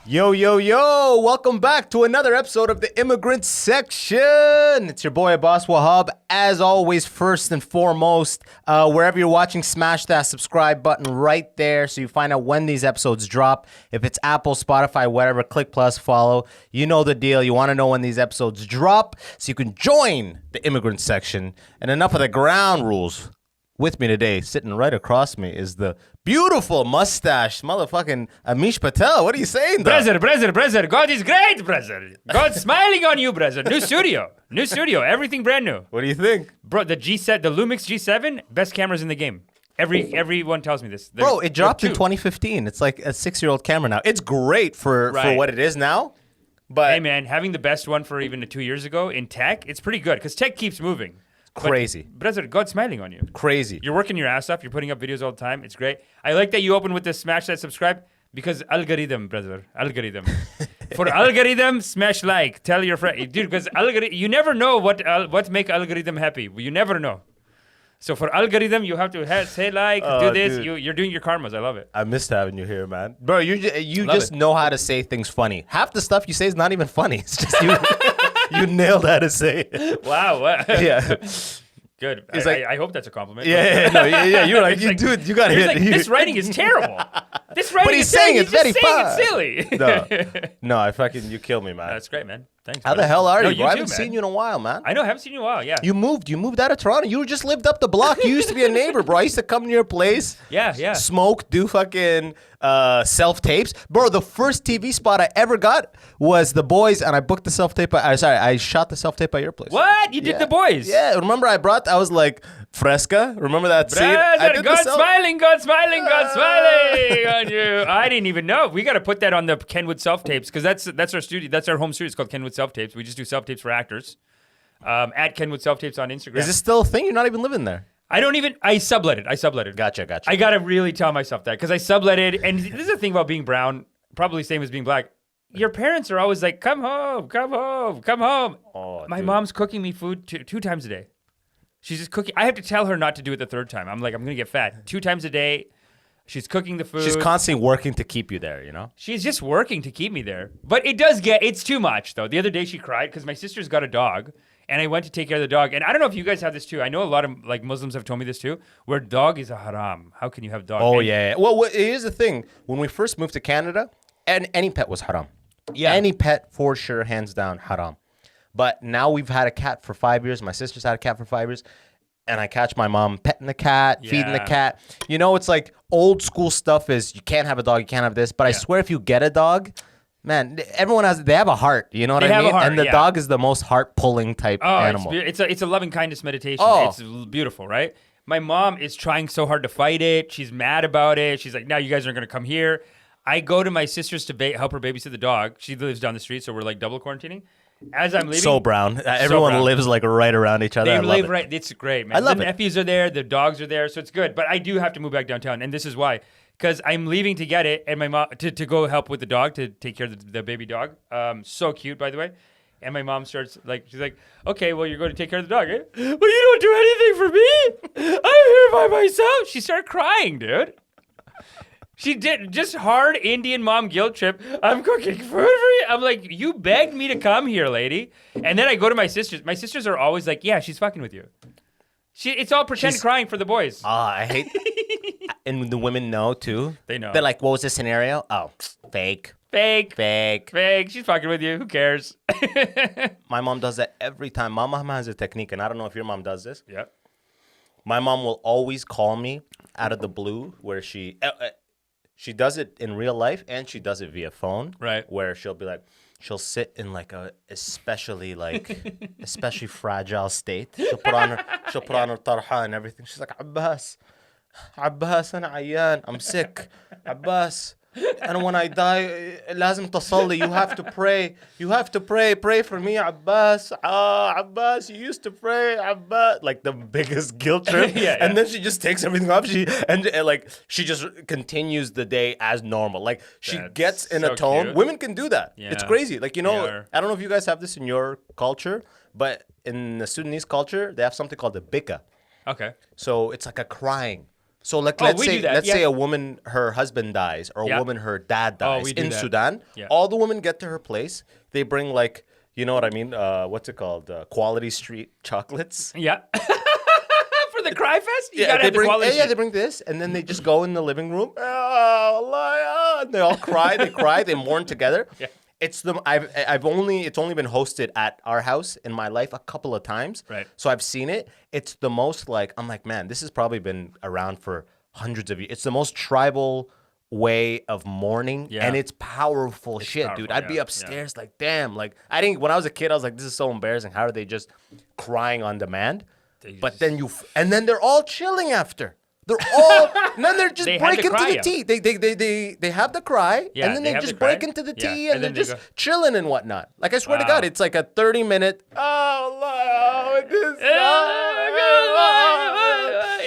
Yo, yo, yo! Welcome back to another episode of the Immigrant Section. It's your boy Abbas Wahab. As always, first and foremost, wherever you're watching, smash that subscribe button right there so you find out when these episodes drop. If it's Apple, Spotify, whatever, click plus, follow. You know the deal. You want to know when these episodes drop so you can join the Immigrant Section. And enough of the ground rules. With me today, sitting right across me, is the beautiful mustache motherfucking Amish Patel. What are you saying, though? Brother. God is great, brother. God's smiling on you, brother. New studio. Everything brand new. What do you think? Bro, the G7, the Lumix G7, best cameras in the game. Everyone tells me this. Bro, it dropped in 2015. It's like a 6-year-old camera now. It's great for what it is now. But hey, man, having the best one for even 2 years ago in tech, it's pretty good because tech keeps moving. Crazy. Brother, God's smiling on you. Crazy. You're working your ass off. You're putting up videos all the time. It's great. I like that you open with the smash that subscribe because algorithm, brother. Algorithm. For algorithm, smash like. Tell your friend. Dude, because algorithm, you never know what make algorithm happy. You never know. So for algorithm, you have to say like, do this. You're doing your karmas. I love it. I missed having you here, man. Bro, you just know how to say things funny. Half the stuff you say is not even funny. It's just you. You nailed how to say it. Wow. Yeah. Good. I hope that's a compliment. Yeah. You're like, dude, you got to hit. Like, this writing is terrible. This writing but he's is saying terrible. it's very fun. It's silly. No, I fucking, you kill me, man. That's great, man. Thanks. How the hell are you, bro? I haven't man. seen you in a while, man. I know, I haven't seen you in a while, yeah. You moved out of Toronto. You just lived up the block. You used to be a neighbor, bro. I used to come to your place. Yeah. Smoke, do fucking self-tapes. Bro, the first TV spot I ever got was The Boys, and I booked the self-tape. I shot the self-tape at your place. What? You did The Boys? Yeah, remember I was like, Fresca. Remember that scene? God's smiling on you. I didn't even know. We got to put that on the Kenwood self-tapes, because that's our studio. That's our home studio. It's called Kenwood Self-Tapes. We just do self-tapes for actors. At Kenwood Self-Tapes on Instagram. Is this still a thing? You're not even living there. I sublet it. Gotcha. I got to really tell myself that, because I subletted. And this is the thing about being brown, probably same as being black. Your parents are always like, come home. Oh, My dude. mom's cooking me food two times a day. She's just cooking. I have to tell her not to do it the third time. I'm like, I'm going to get fat. 2 times a day. She's cooking the food. She's constantly working to keep you there, you know? She's just working to keep me there. But it's too much, though. The other day she cried because my sister's got a dog, and I went to take care of the dog. And I don't know if you guys have this too. I know a lot of like Muslims have told me this too, where dog is a haram. How can you have dog? Oh, yeah. Well, here's the thing. When we first moved to Canada, and any pet was haram. Yeah. Any pet, for sure, hands down, haram. But now we've had a cat for 5 years. My sister's had a cat for 5 years. And I catch my mom petting the cat, feeding the cat. You know, it's like old school stuff is you can't have a dog, you can't have this. But I swear if you get a dog, man, they have a heart. You know what I mean? They have a heart, and the dog is the most heart-pulling type animal. It's a loving kindness meditation. Oh. It's beautiful, right? My mom is trying so hard to fight it. She's mad about it. She's like, now you guys aren't going to come here. I go to my sister's to help her babysit the dog. She lives down the street, so we're like double quarantining. As I'm leaving, So brown. Everyone lives like right around each other. They I love live it. right. It's great, man. I love the it. nephews are there. The dogs are there, so it's good. But I do have to move back downtown, and this is why. Because I'm leaving to get it, and my mom to go help with the dog, to take care of the baby dog. So cute, by the way. And my mom she's like, okay, well, you're going to take care of the dog, eh? Well, you don't do anything for me. I'm here by myself. She started crying, dude. She did just hard Indian mom guilt trip. I'm cooking food for you. I'm like, you begged me to come here, lady. And then I go to my sisters. My sisters are always like, yeah, she's fucking with you. It's all pretend crying for the boys. I hate. And the women know too. They know. They're like, what was the scenario? Oh, fake. She's fucking with you. Who cares? My mom does that every time. My mom has a technique, and I don't know if your mom does this. Yep. My mom will always call me out of the blue, where she does it in real life, and she does it via phone. Right. Where she'll sit in like especially fragile state. She'll put on her tarha and everything. She's like, Abbas, أنا عيان. I'm sick. Abbas. And when I die, لازم تصلي. You have to pray for me, Abbas. Abbas, you used to pray, Abbas. Like the biggest guilt trip. And then she just takes everything off. She just continues the day as normal. Like she gets in a tone. Cute. Women can do that. Yeah. It's crazy. Like, you know, I don't know if you guys have this in your culture, but in the Sudanese culture, they have something called the bika. Okay. So it's like a crying. So like, Oh, let's we do say that, yeah. a woman, her husband dies, or a Yeah. woman, her dad Oh, dies we do in that. Sudan. Yeah. All the women get to her place. They bring like, you know what I mean? What's it called? Quality Street chocolates. Yeah. For the Cry Fest? You Yeah, gotta they have the bring. quality. Yeah, they bring this, and then they just go in the living room. And they all cry. They cry. They mourn together. Yeah. It's only been hosted at our house in my life a couple of times. Right. So I've seen it. It's the most like, I'm like, man, this has probably been around for hundreds of years. It's the most tribal way of mourning, Yeah. and it's powerful shit, powerful, dude. I'd be yeah, upstairs like, damn, like I didn't. When I was a kid, I was like, this is so embarrassing. How are they just crying on demand? But then and then they're all chilling after. They're all, and then they're just They had break the into cry the up. tea. They have the cry, Yeah, and then they they have just the cry. break into the Yeah, tea, and and then they're they just go- chilling and whatnot. Like I swear to Wow. God, it's like a 30-minute.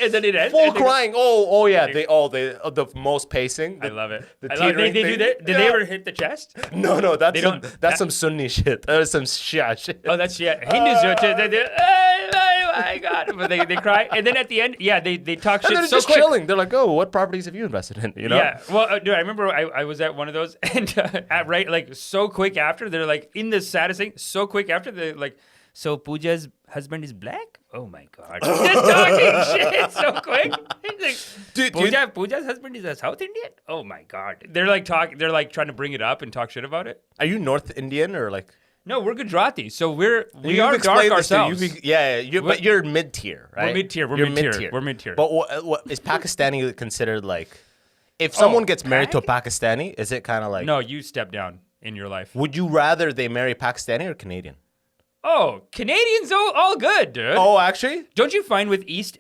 And then it ends. Full and they go- crying. Oh yeah. The most pacing. I love it. The I love they teetering do thing. that. Did they ever hit the chest? No, that's don't- that's some Sunni shit. That is some Shia shit. Oh, that's Hindus do it too. They do. Oh my God! But they cry, and then at the end, yeah, they talk And shit they're so just quick. chilling. They're like, oh, what properties have you invested in? You know? Yeah. Well, dude, I remember I was at one of those, and like so quick after, they're like in the saddest thing. So quick after, they're like, so Pooja's husband is black? Oh my God! Just talking shit so quick. It's like, Dude, Pooja's husband is a South Indian? Oh my God! They're like trying to bring it up and talk shit about it. Are you North Indian or like? No, we're Gujarati, so we You've are explained dark this to me. ourselves. But you're mid-tier, right? We're mid-tier, we're You're mid-tier, we're mid-tier. But what is Pakistani considered like? If someone gets married to a Pakistani, is it kind of like? No, you step down in your life. Would you rather they marry Pakistani or Canadian? Oh, Canadians all good, dude. Oh, actually? Don't you find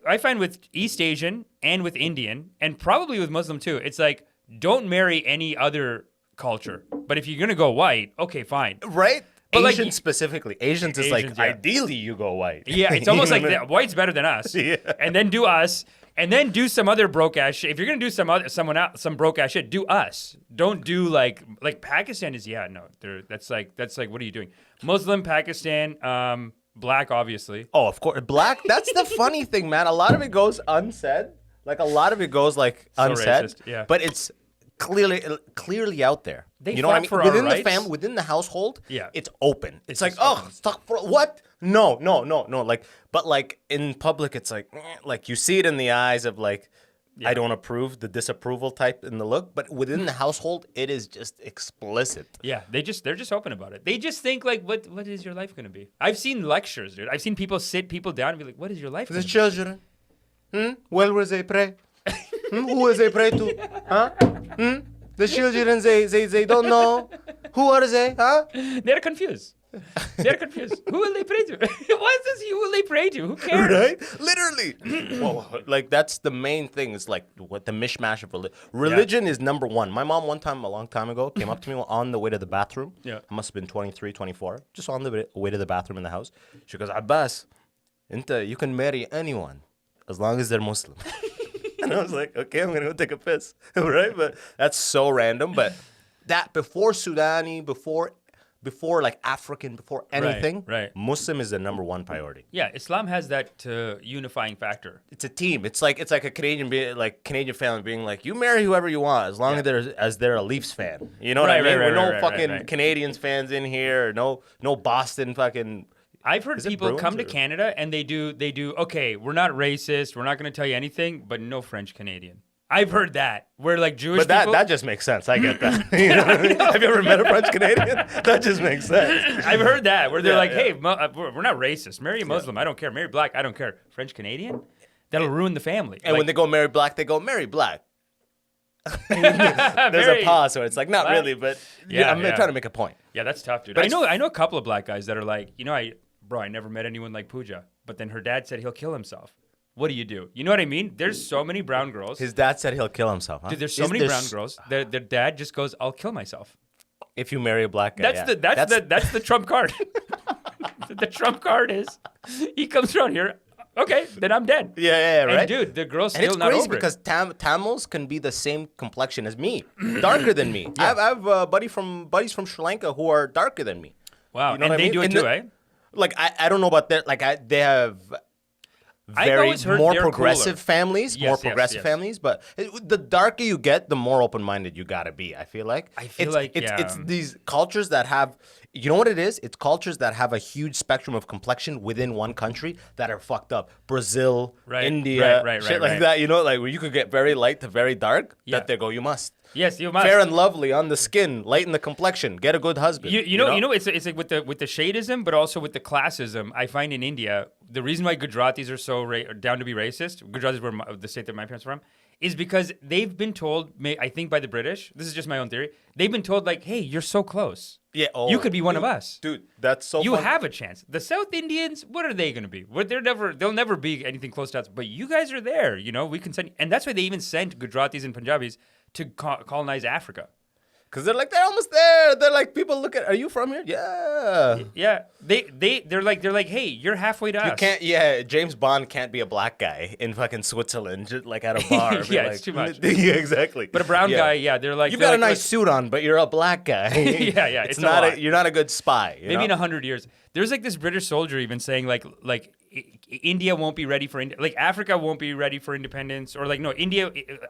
I find with East Asian and with Indian and probably with Muslim too, it's like don't marry any other culture. But if you're going to go white, okay, fine. Right? But like, Asians specifically. Asians is like, Asians, yeah. ideally you go white. Yeah, it's almost You like know what I mean? white's better than us. Yeah. And then do us. And then do some other broke ass shit. If you're gonna do some broke ass shit, do us. Don't do like Pakistan is that's like what are you doing? Muslim, Pakistan, black obviously. Oh, of course. Black, that's the funny thing, man. A lot of it goes unsaid. Like a lot of it goes like So unsaid. racist, yeah. But it's clearly out there. They you know what I mean? fought for our Within the rights. family, within the household, Yeah. it's open. It's like, just oh, open. stuck for what? No. Like, but like in public, it's like you see it in the eyes of like, I don't approve, the disapproval type in the look. But within the household, it is just explicit. Yeah, they're just open about it. They just think like, what is your life gonna be? I've seen lectures, dude. I've seen people sit people down and be like, what is your life gonna The be? children, where will they pray? Who will they pray to? Huh? The children, they don't know. Who are they? Huh? They're confused. They're confused. Who will they pray to? What is this? Who will they pray to? Who cares? Right? Literally. Well, like that's the main thing. Is like what the mishmash of religion. Religion is number one. My mom one time, a long time ago, came up to me on the way to the bathroom. Yeah. I must have been 23, 24. Just on the way to the bathroom in the house. She goes, Abbas, you can marry anyone as long as they're Muslim. And I was like, okay, I'm going to go take a piss. Right? But that's so random. But that before Sudani, before like African, before anything, right. Muslim is the number one priority. Yeah, Islam has that unifying factor. It's a team. It's like a Canadian family being like, you marry whoever you want as long as they're a Leafs fan. You know what I mean? We're no fucking Canadians fans in here. No Boston fucking. I've heard people Bruins come to or- Canada and they do. Okay, we're not racist. We're not going to tell you anything, but no French Canadian. I've heard that where like Jewish But people. that just makes sense. I get that. You know what I mean? Have you ever met a French Canadian? That just makes sense. I've heard that where they're Yeah, like, yeah. hey, we're not racist. Marry a Muslim. I don't care. Marry black. I don't care. French Canadian. That'll ruin the family. And when they go marry black, they go marry black. There's a pause, so it's like not Black. really, but Yeah, I'm yeah. trying to make a point. Yeah, that's tough, dude. But I know a couple of black guys that are like, I never met anyone like Pooja. But then her dad said he'll kill himself. What do? You know what I mean? There's so many brown girls. His dad said he'll kill himself. Huh? Dude, there's so many brown girls. Their dad just goes, "I'll kill myself." If you marry a black guy, That's the trump card. The trump card is he comes around here. Okay, then I'm dead. Yeah, right. And dude, the girl's And still it's not crazy over because it. Tamils can be the same complexion as me, darker than me. I have buddies from Sri Lanka who are darker than me. Wow, You know and what I they mean? do it And too, the- eh? Like I don't know about that. Like they have. I've always heard more they're progressive cooler. families, Yes, more yes, progressive yes. families. But the darker you get, the more open-minded you gotta be. I feel like. It's these cultures that have, you know what it is? It's cultures that have a huge spectrum of complexion within one country that are fucked up. Brazil, Right, India, right, shit like right. that. You know, like where you could get very light to very dark. Yeah. That they go, you must. Yes, you must. Fair and lovely on the skin, light in the complexion. Get a good husband. You know, it's like with the shadism, but also with the classism. I find in India, the reason why Gujaratis are so down to be racist, Gujaratis were the state that my parents were from, is because they've been told, I think by the British, this is just my own theory, they've been told like, hey, you're so close. Yeah, you could be one of us. Dude, that's so You fun. have a chance. The South Indians, what are they going to be? They'll never be anything close to us, but you guys are there, we can send, and that's why they even sent Gujaratis and Punjabis to colonize Africa. Because they're almost there. They're like, people look at, are you from here? Yeah. Yeah, they're like, hey, you're halfway to us. James Bond can't be a black guy in fucking Switzerland, just like at a bar. Yeah, it's too much. Yeah, exactly. But a brown guy, they're like, you've got a nice suit on, but you're a black guy. Yeah, it's a not lot. you're not a good spy. Maybe in 100 years. There's like this British soldier even saying like India won't be ready for like Africa won't be ready for independence, or like no,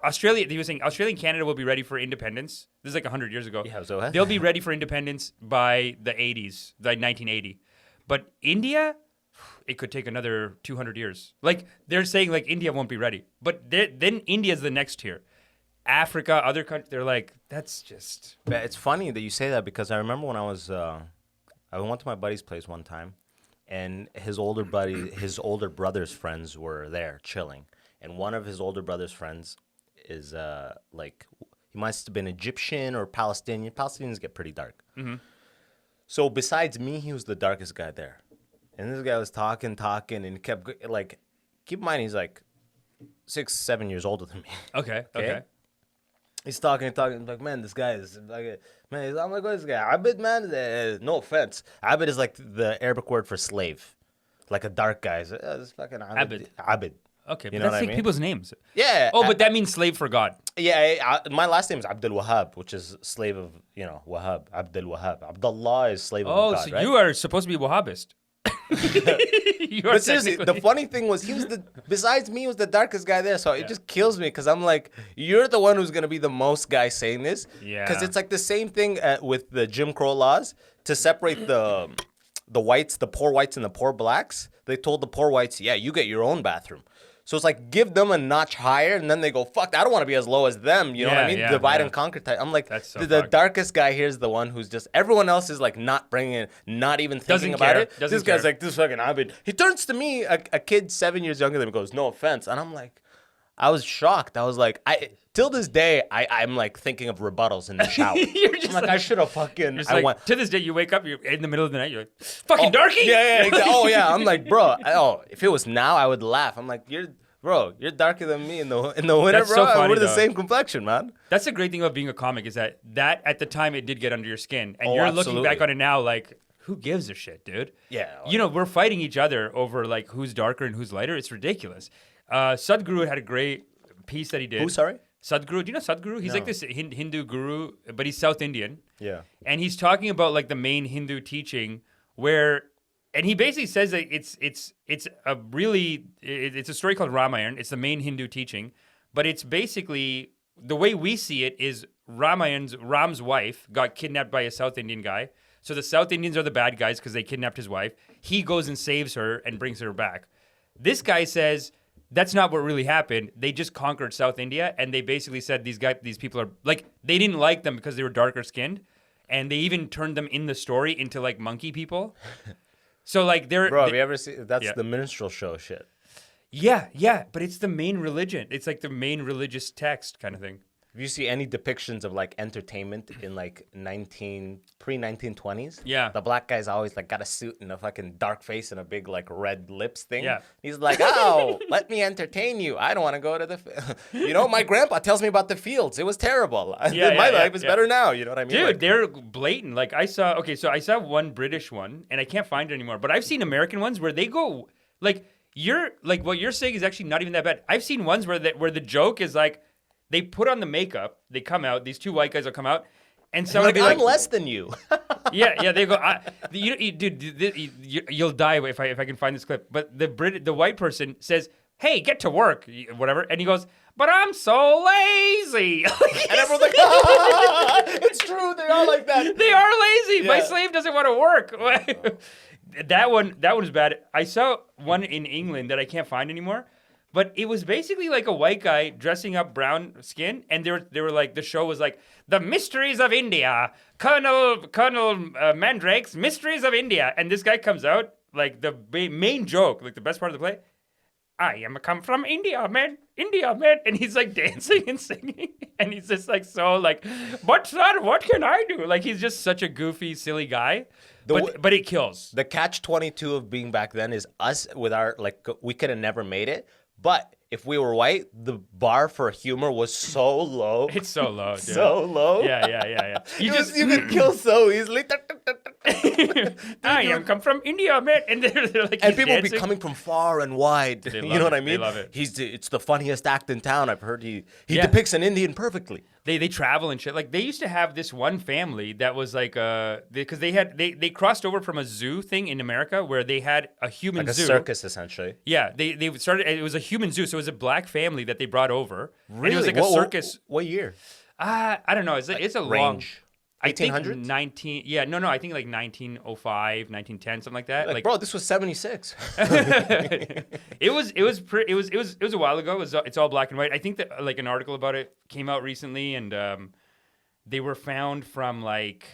Australia. He was saying Australia and Canada will be ready for independence. This is like 100 years ago. Yeah, so they'll be ready for independence by the 80s, like 1980. But India, it could take another 200 years. Like they're saying like India won't be ready, but then India's the next tier. Africa, other countries, they're like, that's just. It's funny that you say that because I remember when I went to my buddy's place one time, and his older brother's friends were there chilling, and one of his older brother's friends is like, he must have been Egyptian or Palestinian. Palestinians get pretty dark. Mm-hmm. So besides me, he was the darkest guy there, and this guy was talking, and kept like, keep in mind he's like 6-7 years older than me. Okay. He's talking, like, man, this guy is like, man, I'm like, what is this guy? Abid, man, no offense. Abid is like the Arabic word for slave, like a dark guy. It's this fucking Abid. Abid. Okay, You but know that's what I like mean? people's names. Yeah. Oh, but that means slave for God. Yeah, my last name is Abdul Wahab, which is slave of, Wahab, Abdul Wahab. Abdullah is slave of God, so right? you are supposed to be Wahhabist. But seriously, the funny thing was besides me, he was the darkest guy there. So it just kills me because I'm like, you're the one who's going to be the most guy saying this. Yeah. Because it's like the same thing with the Jim Crow laws to separate the whites, the poor whites and the poor blacks. They told the poor whites, yeah, you get your own bathroom. So it's like, give them a notch higher, and then they go, fuck, I don't want to be as low as them. You know what I mean? Yeah, Divide and conquer type. I'm like, That's so the fucked. darkest guy here is the one who's just, everyone else is like not bringing it, not even thinking Doesn't about care. it. Doesn't This guy's care. like, this fucking Abid. He turns to me, a kid 7 years younger than me, goes, no offense. And I'm like, I was shocked. I was like, till this day, I'm like thinking of rebuttals in the shower. You're just I'm like, I should have fucking, It's like, to this day, you wake up, you're in the middle of the night, you're like, fucking darky? Yeah, exactly. Oh, yeah. I'm like, bro, if it was now, I would laugh. I'm like, you're darker than me in the winter, That's bro. so funny, We're the though. same complexion, man. That's the great thing about being a comic is that at the time, it did get under your skin. And Oh, you're absolutely. looking back on it now like, who gives a shit, dude? Yeah. We're fighting each other over like who's darker and who's lighter. It's ridiculous. Sadhguru had a great piece that he did. Who, sorry? Sadhguru. Do you know Sadhguru? He's like this Hindu guru, but he's South Indian. Yeah. And he's talking about like the main Hindu teaching and he basically says that it's a story called Ramayana. It's the main Hindu teaching, but it's basically the way we see it is Ram's wife got kidnapped by a South Indian guy. So the South Indians are the bad guys because they kidnapped his wife. He goes and saves her and brings her back. This guy says that's not what really happened. They just conquered South India, and they basically said these people are like, they didn't like them because they were darker skinned, and they even turned them in the story into like monkey people. So like Bro, have you ever seen, that's Yeah. the minstrel show shit. Yeah, but it's the main religion. It's like the main religious text kind of thing. If you see any depictions of like entertainment in like pre-1920s, Yeah. the black guy's always like got a suit and a fucking dark face and a big like red lips thing. Yeah. He's like, oh, let me entertain you. I don't want to go to the, my grandpa tells me about the fields. It was terrible. My life is better now. You know what I mean? Dude, Like, they're blatant. Like I saw one British one, and I can't find it anymore. But I've seen American ones where they go like what you're saying is actually not even that bad. I've seen ones where the joke is like they put on the makeup, they come out, these two white guys will come out, And someone Like, would be like, I'm less than you. yeah. They go, you'll die if I can find this clip. But the white person says, "Hey, get to work," whatever, and he goes, "But I'm so lazy." And everyone's like, it's true. They are like that. They are lazy. My Yeah. slave doesn't want to work. That was bad. I saw one in England that I can't find anymore. But it was basically like a white guy dressing up brown skin, and they were like, the show was like, "The Mysteries of India, Colonel Mandrake's Mysteries of India," and this guy comes out like the main joke, like the best part of the play. "I am come from India, man, and he's like dancing and singing, and he's just like so like, "But sir, what can I do?" Like he's just such a goofy, silly guy, but it kills. The catch-22 of being back then is us with our, like, we could have never made it. But if we were white, the bar for humor was so low. It's so low, dude. So low. Yeah. You You could kill so easily. I am come from India, man, and they're like, And he's people dancing. be coming from far and wide. You love know what it. I mean? They love it. It's the funniest act in town. I've heard he Yeah. depicts an Indian perfectly. They travel and shit. Like they used to have this one family that was like because they crossed over from a zoo thing in America where they had a human Like a zoo. circus, essentially. Yeah, they started. It was a human zoo, so it was a black family that they brought over. Really? And it was like a circus. What year? I don't know. It's a long Range. I think 1800s? 19. Yeah, no. I think like 1905, 1910, something like that. Like, bro, this was 76. It was a while ago. It's all black and white. I think that like an article about it came out recently, and they were found from like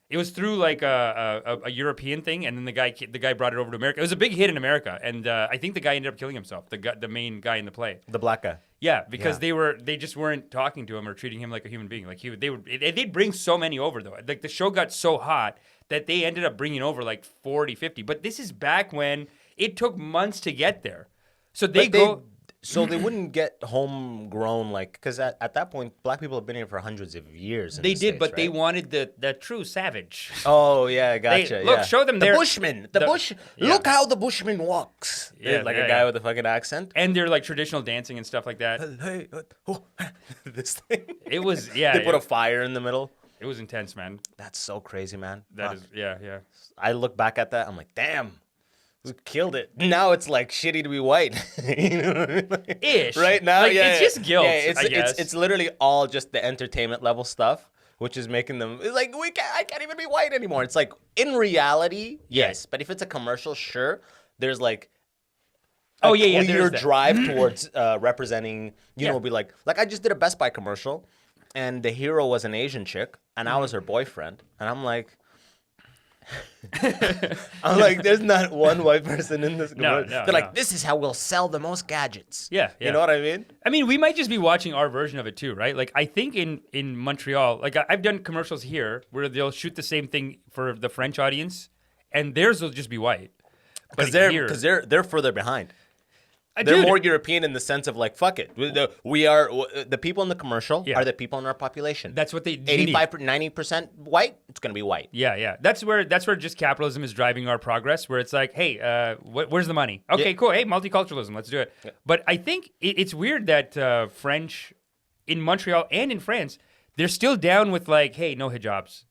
it was through like a European thing, and then the guy brought it over to America. It was a big hit in America, and I think the guy ended up killing himself. The main guy in the play. The black guy. Yeah, because they just weren't talking to him or treating him like a human being. Like they'd bring so many over though. Like the show got so hot that they ended up bringing over like 40, 50. But this is back when it took months to get there. So So they wouldn't get homegrown, like, because at that point, black people have been here for hundreds of years. They the did, States, but they right? wanted the true savage. Oh, yeah, gotcha. Look, yeah. show them the their- Bushman. the- Yeah. Look how the Bushman walks. Yeah, Like yeah, a guy yeah. with a fucking accent. And they're like traditional dancing and stuff like that. Hey, this thing. It was, yeah. They put a fire in the middle. It was intense, man. That's so crazy, man. That Fuck. is, yeah. I look back at that, I'm like, damn. We killed it. Now it's like shitty to be white. You know what I mean? Like, Ish. right now, Like, yeah. it's just guilt, Yeah, I guess. It's literally all just the entertainment level stuff, which is making them it's like I can't even be white anymore. It's like in reality, yes, but if it's a commercial, sure. There's like a there clear is that. drive towards representing. You Yeah. know, be like I just did a Best Buy commercial, and the hero was an Asian chick, and I was her boyfriend, and I'm like. There's not one white person in this commercial. no, They're like, no. this is how we'll sell the most gadgets. Yeah. You know what I mean? I mean, we might just be watching our version of it too, right? Like, I think in Montreal, like I've done commercials here where they'll shoot the same thing for the French audience, and theirs will just be white. But Because they're further behind. They're dude, more European in the sense of like, fuck it. The people in the commercial are the people in our population. That's what they 85, 90% white, it's going to be white. Yeah. That's where just capitalism is driving our progress. Where it's like, hey, where's the money? Okay, cool. Hey, multiculturalism, let's do it. Yeah. But I think it's weird that French in Montreal and in France, they're still down with like, hey, no hijabs.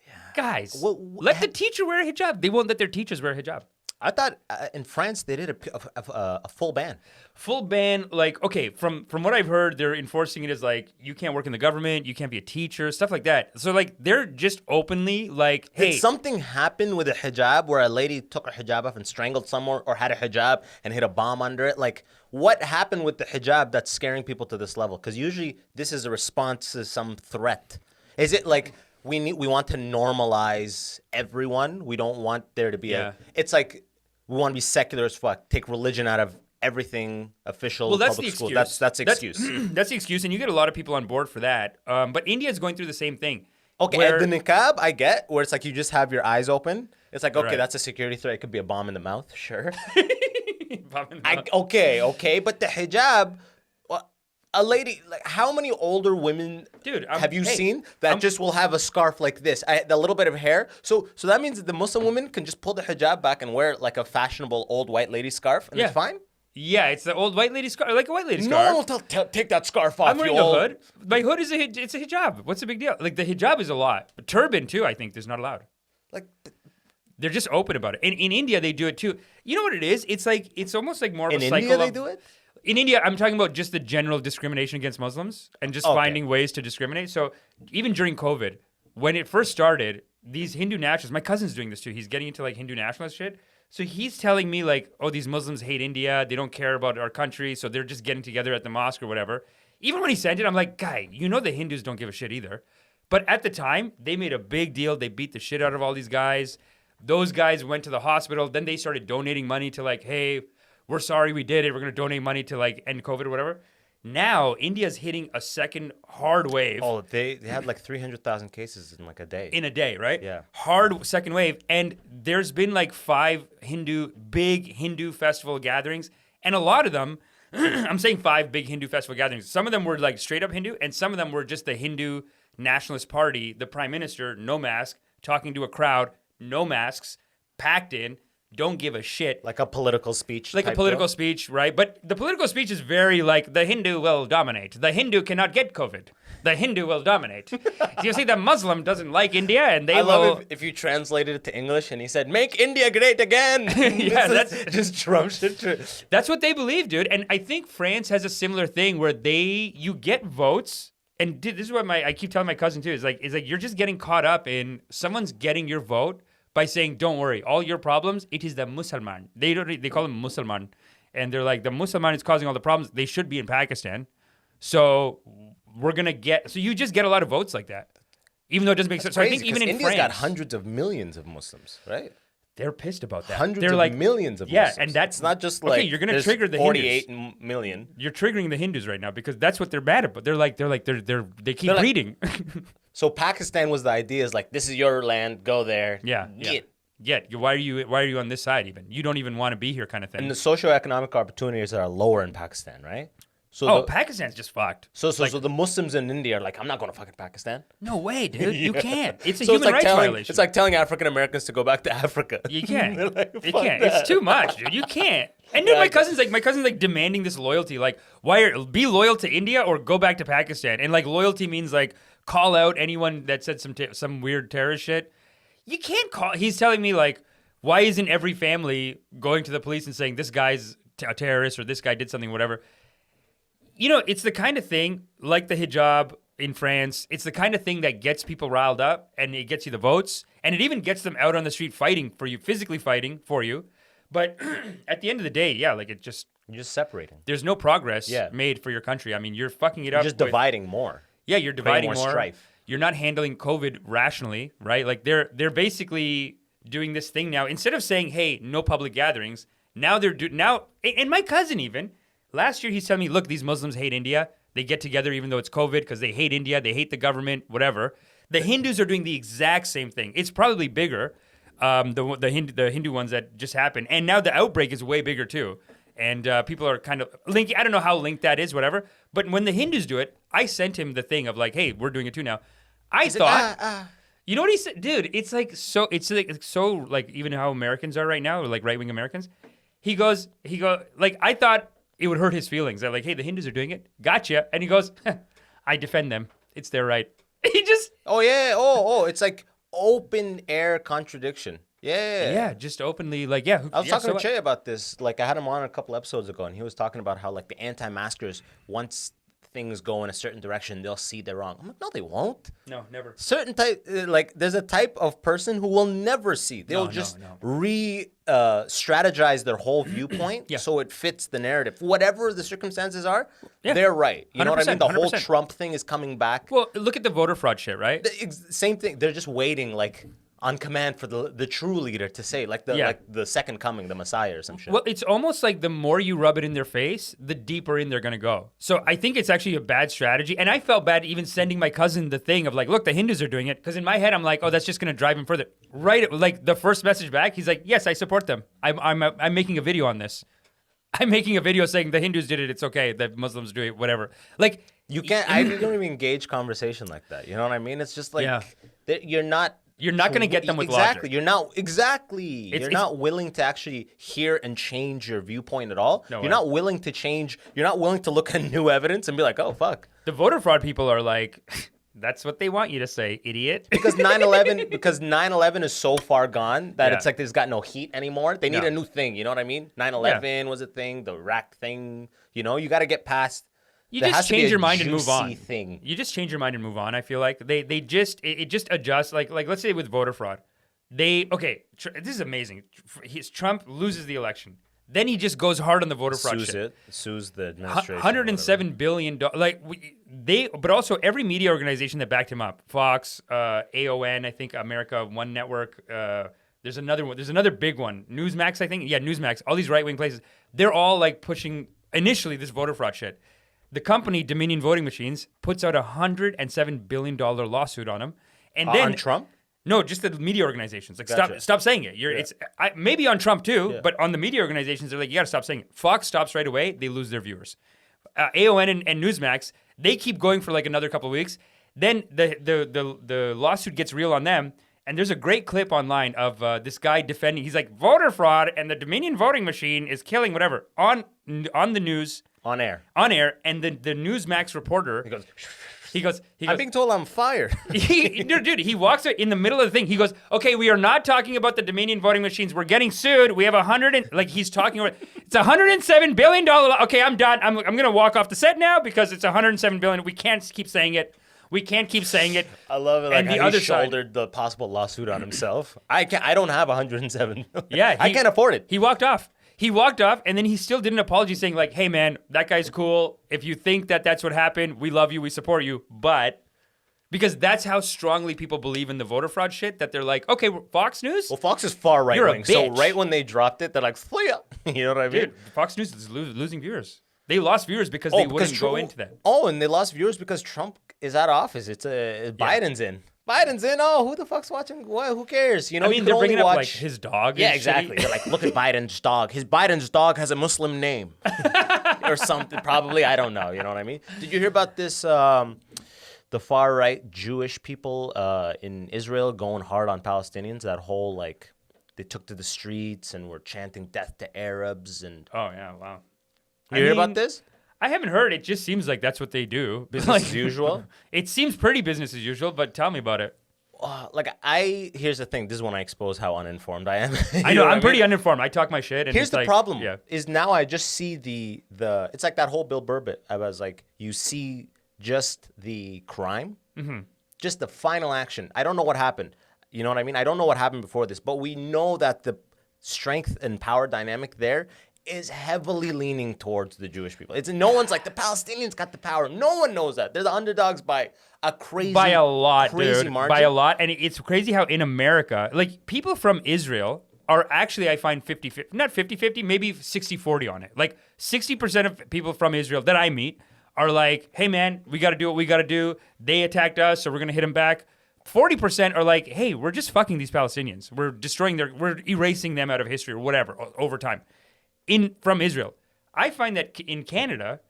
Yeah. Guys, let the teacher wear a hijab. They won't let their teachers wear a hijab. I thought in France they did a full ban. Full ban, like, okay, from what I've heard, they're enforcing it as like, you can't work in the government, you can't be a teacher, stuff like that. So like, they're just openly like, hey. Did something happen with a hijab where a lady took her hijab off and strangled someone, or had a hijab and hit a bomb under it? Like, what happened with the hijab that's scaring people to this level? Because usually this is a response to some threat. Is it like we want to normalize everyone? We don't want there to be it's like we want to be secular as fuck. Take religion out of everything official. Well, that's public the school. excuse. That's the excuse. That's the excuse, and you get a lot of people on board for that. But India is going through the same thing. Okay, where, the niqab I get, where it's like you just have your eyes open. It's like, okay, Right. that's a security threat. It could be a bomb in the mouth, sure. Bomb in the mouth. Okay, but the hijab, a lady, like how many older women Dude, have you seen that just will have a scarf like this, the little bit of hair? So that means that the Muslim women can just pull the hijab back and wear like a fashionable old white lady scarf, and it's fine? Yeah, it's the old white lady scarf, like a white lady No, scarf. take that scarf off. I'm wearing a hood. My hood is it's a hijab. What's the big deal? Like the hijab is a lot. But turban too, I think, is not allowed. Like, They're just open about it. In India, they do it too. You know what it is? It's like it's almost like more of in a cycle. India, they do it. In India, I'm talking about just the general discrimination against Muslims and just finding ways to discriminate. So even during COVID, when it first started, these Hindu nationalists, my cousin's doing this too. He's getting into like Hindu nationalist shit. So he's telling me like, oh, these Muslims hate India. They don't care about our country. So they're just getting together at the mosque or whatever. Even when he sent it, I'm like, guy, you know the Hindus don't give a shit either. But at the time, they made a big deal. They beat the shit out of all these guys. Those guys went to the hospital. Then they started donating money to like, hey, we're sorry we did it. We're going to donate money to like end COVID or whatever. Now, India's hitting a second hard wave. Oh, they had like 300,000 cases in like a day. In a day, right? Yeah. Hard second wave. And there's been like 5 big Hindu festival gatherings. And a lot of them, I'm saying 5 big Hindu festival gatherings. Some of them were like straight up Hindu. And some of them were just the Hindu Nationalist Party, the prime minister, no mask, talking to a crowd, no masks, packed in. Don't give a shit. Like a political speech. Like a political speech, right? But the political speech is very like, the Hindu will dominate. The Hindu cannot get COVID. The Hindu will dominate. You see, the Muslim doesn't like India and they I will... love if you translated it to English and he said, make India great again. Yeah, that's... just Trump shit. That's what they believe, dude. And I think France has a similar thing where you get votes. And dude, this is what I keep telling my cousin too, is like you're just getting caught up in someone's getting your vote by saying, don't worry, all your problems, it is the Mussalman. They call him Mussalman. And they're like, the Mussalman is causing all the problems. They should be in Pakistan. So so you just get a lot of votes like that. Even though it doesn't make sense. So I think even in India's France. got hundreds of millions of Muslims, right? They're pissed about that. Hundreds they're of like, millions of yeah, Muslims. and that's it's not just okay, like you're gonna there's trigger the 48 Hindus. million. You're triggering the Hindus right now because that's what they're mad about. They keep They're like- breeding. So Pakistan was the idea is like, this is your land, go there. Yeah. Why are you on this side even? You don't even want to be here kind of thing. And the socioeconomic opportunities are lower in Pakistan, right? So Pakistan's just fucked. So the Muslims in India are like, I'm not going to fucking Pakistan. No way, dude. You can't. It's a So human rights violation. It's like telling African Americans to go back to Africa. You can't. You fuck can't. that. It's too much, dude. You can't. And dude, my cousin's like demanding this loyalty. Like, be loyal to India or go back to Pakistan. And like loyalty means like call out anyone that said some weird terrorist shit. You can't call. He's telling me like, why isn't every family going to the police and saying this guy's a terrorist or this guy did something, whatever? You know, it's the kind of thing, like the hijab in France, it's the kind of thing that gets people riled up and it gets you the votes and it even gets them out on the street fighting for you, physically fighting for you. But at the end of the day, yeah, like you're just separating. There's no progress made for your country. I mean, you're fucking it up. You're just dividing more. Yeah, you're dividing more. Strife. You're not handling COVID rationally, right? Like they're basically doing this thing now. Instead of saying, hey, no public gatherings, now and my cousin even, last year he's telling me, look, these Muslims hate India. They get together even though it's COVID because they hate India. They hate the government, whatever. The Hindus are doing the exact same thing. It's probably bigger, the Hindu ones that just happened. And now the outbreak is way bigger too. And people are kind of linking. I don't know how linked that is, whatever. But when the Hindus do it, I sent him the thing of like, hey, we're doing it too now. I thought... You know what he said? Dude, it's like so even how Americans are right now, or like right-wing Americans. He goes, like, I thought it would hurt his feelings. They're like, hey, the Hindus are doing it. Gotcha. And he goes, I defend them. It's their right. He just... Oh, yeah. Oh, it's like open air contradiction. Yeah. Yeah, just openly, like, yeah. I was talking to Che about this. Like, I had him on a couple episodes ago, and he was talking about how, like, the anti-maskers, once things go in a certain direction, they'll see they're wrong. I'm like, no, they won't. No, never. Certain type, like, there's a type of person who will never see. They'll strategize their whole viewpoint so it fits the narrative. Whatever the circumstances are, they're right. You know what I mean? The whole 100%. Trump thing is coming back. Well, look at the voter fraud shit, right? Same thing. They're just waiting, like, on command for the true leader to say, like the second coming, the Messiah or some shit. Well, it's almost like the more you rub it in their face, the deeper in they're going to go. So I think it's actually a bad strategy. And I felt bad even sending my cousin the thing of like, look, the Hindus are doing it. Because in my head, I'm like, oh, that's just going to drive him further. Right, like the first message back, he's like, yes, I support them. I'm making a video on this. I'm making a video saying the Hindus did it. It's okay. The Muslims do it, whatever. Like, you can't, I don't even engage conversation like that. You know what I mean? It's just like, you're not You're not going to get them with exactly. logic. You're not willing to actually hear and change your viewpoint at all. No you're way. not willing to change. You're not willing to look at new evidence and be like, oh fuck. The voter fraud people are like, that's what they want you to say, idiot. Because 9/11 is so far gone that it's like there's got no heat anymore. They need a new thing. You know what I mean? 9/11 was a thing. The Iraq thing. You know, you got to get past. You just change your mind and move on. Thing. You just change your mind and move on. I feel like it just adjusts. Like let's say with voter fraud, this is amazing. Trump loses the election, then he just goes hard on the voter fraud shit. Sues the administration. $107 billion. But also every media organization that backed him up, Fox, AON, I think America One Network. There's another one. There's another big one, Newsmax, I think. Yeah, Newsmax. All these right wing places. They're all like pushing initially this voter fraud shit. The company Dominion Voting Machines puts out a $107 billion lawsuit on him, and then on Trump. No, just the media organizations. Like Gotcha. stop saying it. Maybe on Trump too, but on the media organizations, they're like, you got to stop saying it. Fox stops right away; they lose their viewers. AON and Newsmax, they keep going for like another couple of weeks. Then the lawsuit gets real on them, and there's a great clip online of this guy defending. He's like, voter fraud and the Dominion voting machine is killing whatever on the news. On air, and the Newsmax reporter, he goes, I'm being told I'm fired. Dude, he walks in the middle of the thing. He goes, okay, we are not talking about the Dominion voting machines. We're getting sued. We have he's talking about, it's $107 billion. Okay, I'm done. I'm going to walk off the set now because it's $107 billion. We can't keep saying it. I love it. Like, and the other shouldered the possible lawsuit on himself. I don't have 107. Yeah, I can't afford it. He walked off. And then he still did an apology saying like, hey, man, that guy's cool. If you think that that's what happened, we love you, we support you. But because that's how strongly people believe in the voter fraud shit that they're like, okay, Fox News? Well, Fox is far right wing. So bitch. right when they dropped it, they're like, flee up. You know what I mean? Dude, Fox News is losing viewers. They lost viewers because they wouldn't go into that. Oh, and they lost viewers because Trump is out of office. Biden's in. Biden's in. Oh, who the fuck's watching? What? Who cares? You know, I mean, they're bringing up like his dog. Yeah, exactly. They're like, look at Biden's dog. Biden's dog has a Muslim name or something. Probably, I don't know. You know what I mean? Did you hear about this? The far right Jewish people in Israel going hard on Palestinians. That whole like, they took to the streets and were chanting "death to Arabs" and. Oh yeah! Wow. You hear about this? I haven't heard. It just seems like that's what they do. Business as usual? It seems pretty business as usual, but tell me about it. Here's the thing. This is when I expose how uninformed I am. I know, I'm pretty uninformed. I talk my shit. And here's the like, problem is now I just see the it's like that whole Bill Burr bit. I was like, you see just the crime, just the final action. I don't know what happened. You know what I mean? I don't know what happened before this, but we know that the strength and power dynamic there is heavily leaning towards the Jewish people. No one's like, the Palestinians got the power. No one knows that. They're the underdogs by a lot, crazy dude. margin. By a lot. And it's crazy how in America, like people from Israel are actually, I find 50-50, not 50-50, maybe 60-40 on it. Like 60% of people from Israel that I meet are like, hey man, we got to do what we got to do. They attacked us, so we're going to hit them back. 40% are like, hey, we're just fucking these Palestinians. We're erasing them out of history or whatever over time. From Israel. I find that in Canada,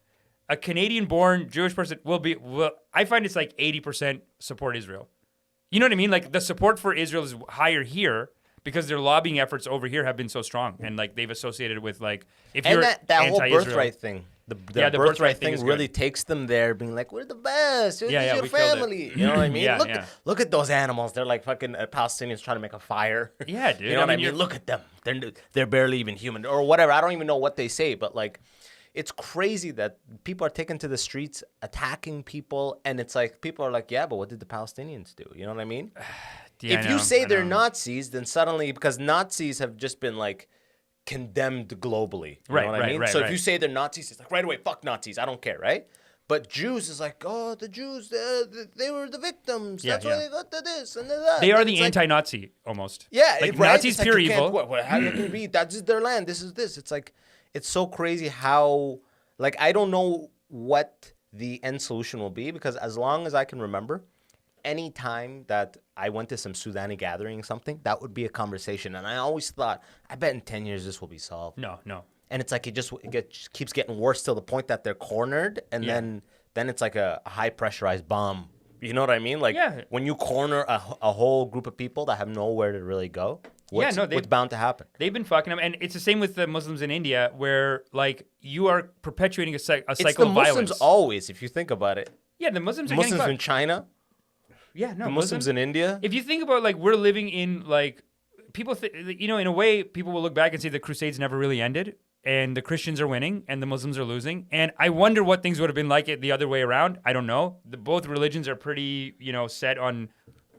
a Canadian-born Jewish person I find it's like 80% support Israel. You know what I mean? Like the support for Israel is higher here because their lobbying efforts over here have been so strong, and like they've associated with like if you're that whole birthright thing. The birthright thing really takes them there, being like, "We're the best. This is your family." You know what I mean? Look at those animals. They're like fucking Palestinians trying to make a fire. Yeah, dude. You know what I mean? Look at them. They're barely even human or whatever. I don't even know what they say, but like, it's crazy that people are taken to the streets attacking people, and it's like people are like, "Yeah, but what did the Palestinians do?" You know what I mean? If you say they're Nazis, then suddenly, because Nazis have just been like condemned globally. You know what I mean? So if you say they're Nazis, it's like right away, fuck Nazis. I don't care, right? But Jews is like, oh, the Jews, they were the victims. That's why they got to this and that. They are the anti-Nazi almost. Yeah, like Nazis pure evil. How can it be? That's their land. This is this. It's like, it's so crazy how, like, I don't know what the end solution will be, because as long as I can remember, any time that I went to some Sudani gathering or something, that would be a conversation. And I always thought, I bet in 10 years this will be solved. No. And it's like it keeps getting worse till the point that they're cornered, and then it's like a high pressurized bomb You know what I mean? Like Yeah. when you corner a whole group of people that have nowhere to really go, what's bound to happen? They've been fucking them, and it's the same with the Muslims in India, where like you are perpetuating a cycle of violence. It's the Muslims always, if you think about it. Yeah, the Muslims are Muslims getting in China, yeah, no, the Muslims in India. If you think about like we're living in like people, in a way, people will look back and say the Crusades never really ended, and the Christians are winning and the Muslims are losing. And I wonder what things would have been like it the other way around. I don't know. Both religions are pretty, set on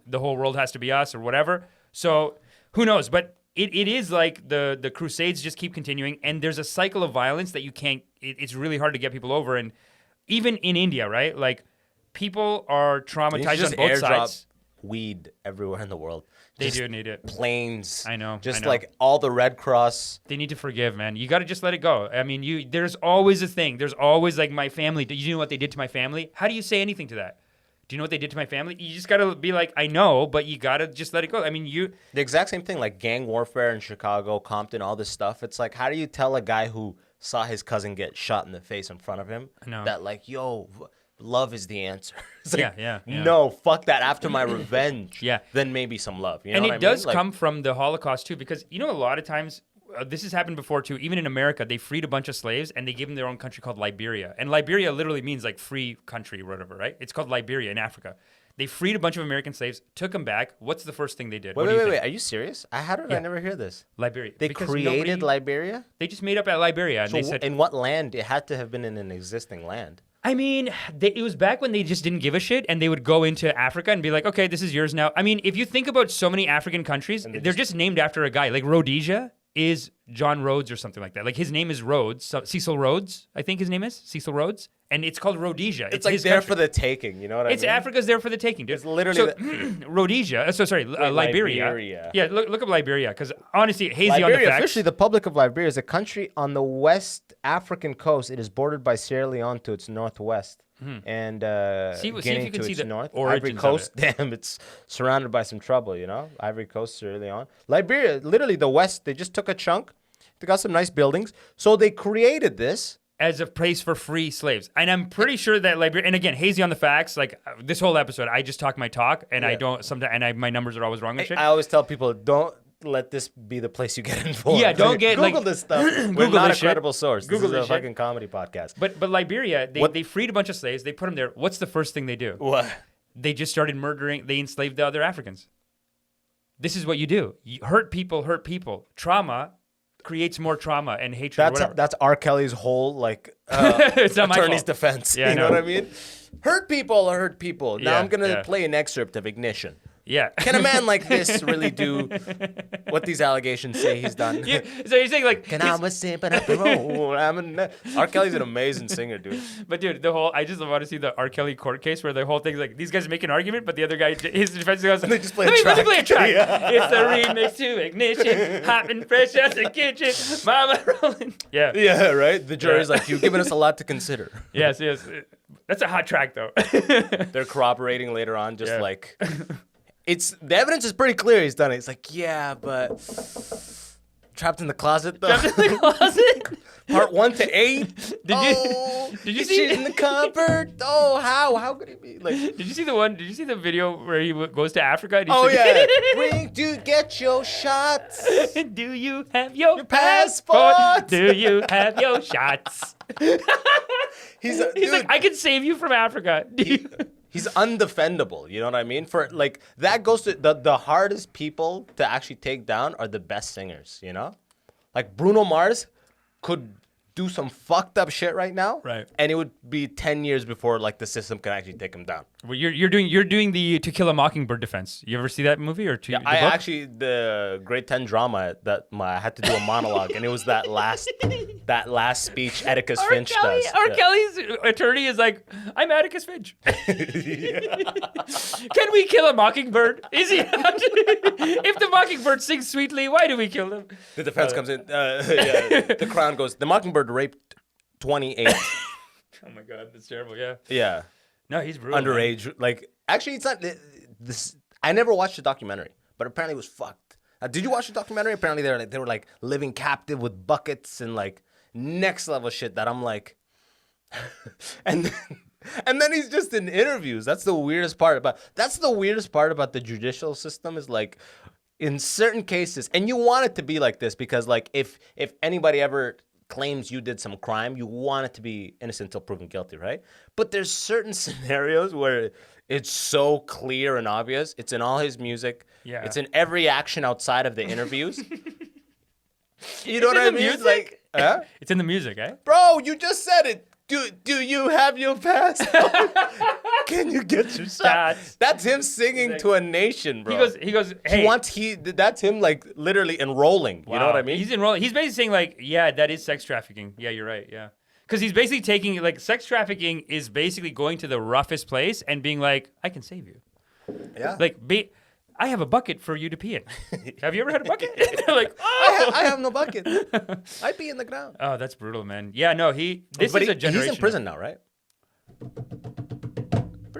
the whole world has to be us or whatever. So who knows? But it is like the Crusades just keep continuing, and there's a cycle of violence that you can't. It's really hard to get people over, and even in India, right? Like people are traumatized on both sides. Weed everywhere in the world. They do need it. Planes. I know. Like all the Red Cross. They need to forgive, man. You got to just let it go. I mean, there's always a thing. There's always like my family. Do you know what they did to my family? How do you say anything to that? Do you know what they did to my family? You just got to be like, I know, but you got to just let it go. I mean, The exact same thing, like gang warfare in Chicago, Compton, all this stuff. It's like, how do you tell a guy who saw his cousin get shot in the face in front of him that like, yo, love is the answer? It's like, yeah. No, fuck that. After my revenge, Yeah. then maybe some love. You know And what it I does mean? come from the Holocaust too, because a lot of times this has happened before too. Even in America, they freed a bunch of slaves and they gave them their own country called Liberia. And Liberia literally means like free country or whatever, right? It's called Liberia in Africa. They freed a bunch of American slaves, took them back. What's the first thing they did? Wait. Are you serious? How did I never hear this? Liberia. They Because created Liberia? They just made up at Liberia. And So they said, in what land? It had to have been in an existing land. I mean, it was back when they just didn't give a shit, and they would go into Africa and be like, okay, this is yours now. I mean, if you think about so many African countries, they're just named after a guy. Like Rhodesia is John Rhodes or something like that. Like his name is Rhodes. So Cecil Rhodes, I think his name is. Cecil Rhodes. And it's called Rhodesia. It's like his there country. for the taking, you know what I mean? It's Africa's there for the taking, dude. It's literally Rhodesia. Liberia. Liberia. Yeah, look up Liberia, because honestly, hazy on the Liberia, facts. officially the Republic of Liberia, is a country on the West African coast. It is bordered by Sierra Leone to its northwest. And See if Guinea you can to see its the north. origins Ivory of Coast, it. damn, it's surrounded by some trouble, you know? Ivory Coast, Sierra Leone. Liberia, literally the West, they just took a chunk. They got some nice buildings. So they created this. As a place for free slaves. And I'm pretty sure that Liberia, and again, hazy on the facts, like this whole episode, I just talk my talk, and I don't sometimes, and my numbers are always wrong and shit. I always tell people, don't let this be the place you get informed. Yeah, don't get, Google like- this stuff. We're Google not this a shit. credible source. Google this is this a shit. fucking comedy podcast. But Liberia, they freed a bunch of slaves, they put them there. What's the first thing they do? What? They just started murdering, they enslaved the other Africans. This is what you do. You hurt people. Trauma creates more trauma and hatred. That's R. Kelly's whole like It's not my attorney's fault. defense. Yeah, I you know know. what I mean? Hurt people are hurt people. Now Yeah, I'm gonna yeah. play an excerpt of Ignition. Yeah. Can a man like this really do what these allegations say he's done? Yeah, so you're saying like, Can I was simping up the road? R. Kelly's an amazing singer, dude. but dude, I just want to see the R. Kelly court case where the whole thing's like these guys make an argument, but the other guy, his defense goes, They just play let a me track." play a track. Yeah. It's a remix to Ignition, hot and fresh as the kitchen, mama rolling. Yeah. Yeah, right? The jury's like, you've given us a lot to consider. Yes. That's a hot track though. They're corroborating later on, just Yeah. like... The evidence is pretty clear he's done it. It's like, yeah, but... Trapped in the closet, though. Trapped in the closet. Part 1 to 8. Did you see shit in the cupboard? Oh, how could it be? Like, Did you see the one? Did you see the video where he goes to Africa? And he oh said, yeah, bring to get your shots. Do you have your passport? passport? Do you have your shots? He's He's like, I can save you from Africa. Do you? he's undefendable. You know what I mean? For like that goes to the hardest people to actually take down are the best singers. You know, like Bruno Mars could do some fucked up shit right now, Right. And it would be 10 years before like the system can actually take him down. Well, you're doing the To Kill a Mockingbird defense. You ever see that movie or the book? The grade 10 drama that I had to do a monologue, and it was that last speech Atticus Finch does. R. Yeah. Kelly's attorney is like, I'm Atticus Finch. Can we kill a mockingbird? Is he? If the mockingbird sings sweetly, why do we kill them? The defense comes in. The Crown goes, the Mockingbird raped 28. Oh my God, that's terrible. Yeah. Yeah. No, he's brutal. man. Underage. Like, actually, it's not this. I never watched the documentary, but apparently it was fucked. Did you watch the documentary? Apparently they were like living captive with buckets and like next level shit that I'm like, and And then he's just in interviews. That's the weirdest part about the judicial system is like in certain cases, and you want it to be like this because like if anybody ever claims you did some crime, you want it to be innocent until proven guilty, right? But there's certain scenarios where it's so clear and obvious. It's in all his music. Yeah. It's in every action outside of the interviews. You know what I mean? Music? Like, huh? It's in the music, eh? Bro, you just said it. Do you have your passport? Can you get your shot? That's him singing to a nation, bro. He goes, hey. That's him like literally enrolling. Wow. You know what I mean? He's enrolling. He's basically saying like, yeah, that is sex trafficking. Yeah, you're right. Yeah. Because he's basically taking like sex trafficking is basically going to the roughest place and being like, I can save you. Yeah. Like, I have a bucket for you to pee in. Have you ever had a bucket? They're like, oh, I have no bucket. I pee in the ground. Oh, that's brutal, man. Yeah, no, this is a generation. He's in prison now, right?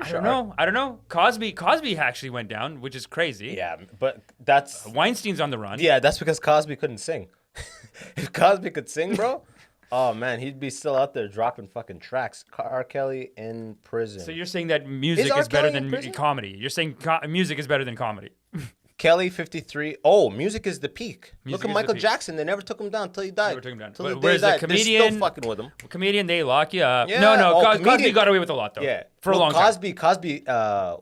I don't know. Cosby actually went down, which is crazy. Yeah, but that's Weinstein's on the run. Yeah, that's because Cosby couldn't sing. If Cosby could sing, bro, oh man, he'd be still out there dropping fucking tracks. R. Kelly in prison. So you're saying that music is better than comedy? You're saying music is better than comedy? Kelly 53. Oh, music is the peak. Look at Michael Jackson. They never took him down until he died. Never took him down. Till Whereas the comedian, they're still fucking with him. Comedian, they lock you up. Yeah. No, Comedian, Cosby got away with a lot though. Yeah, for a long time. Cosby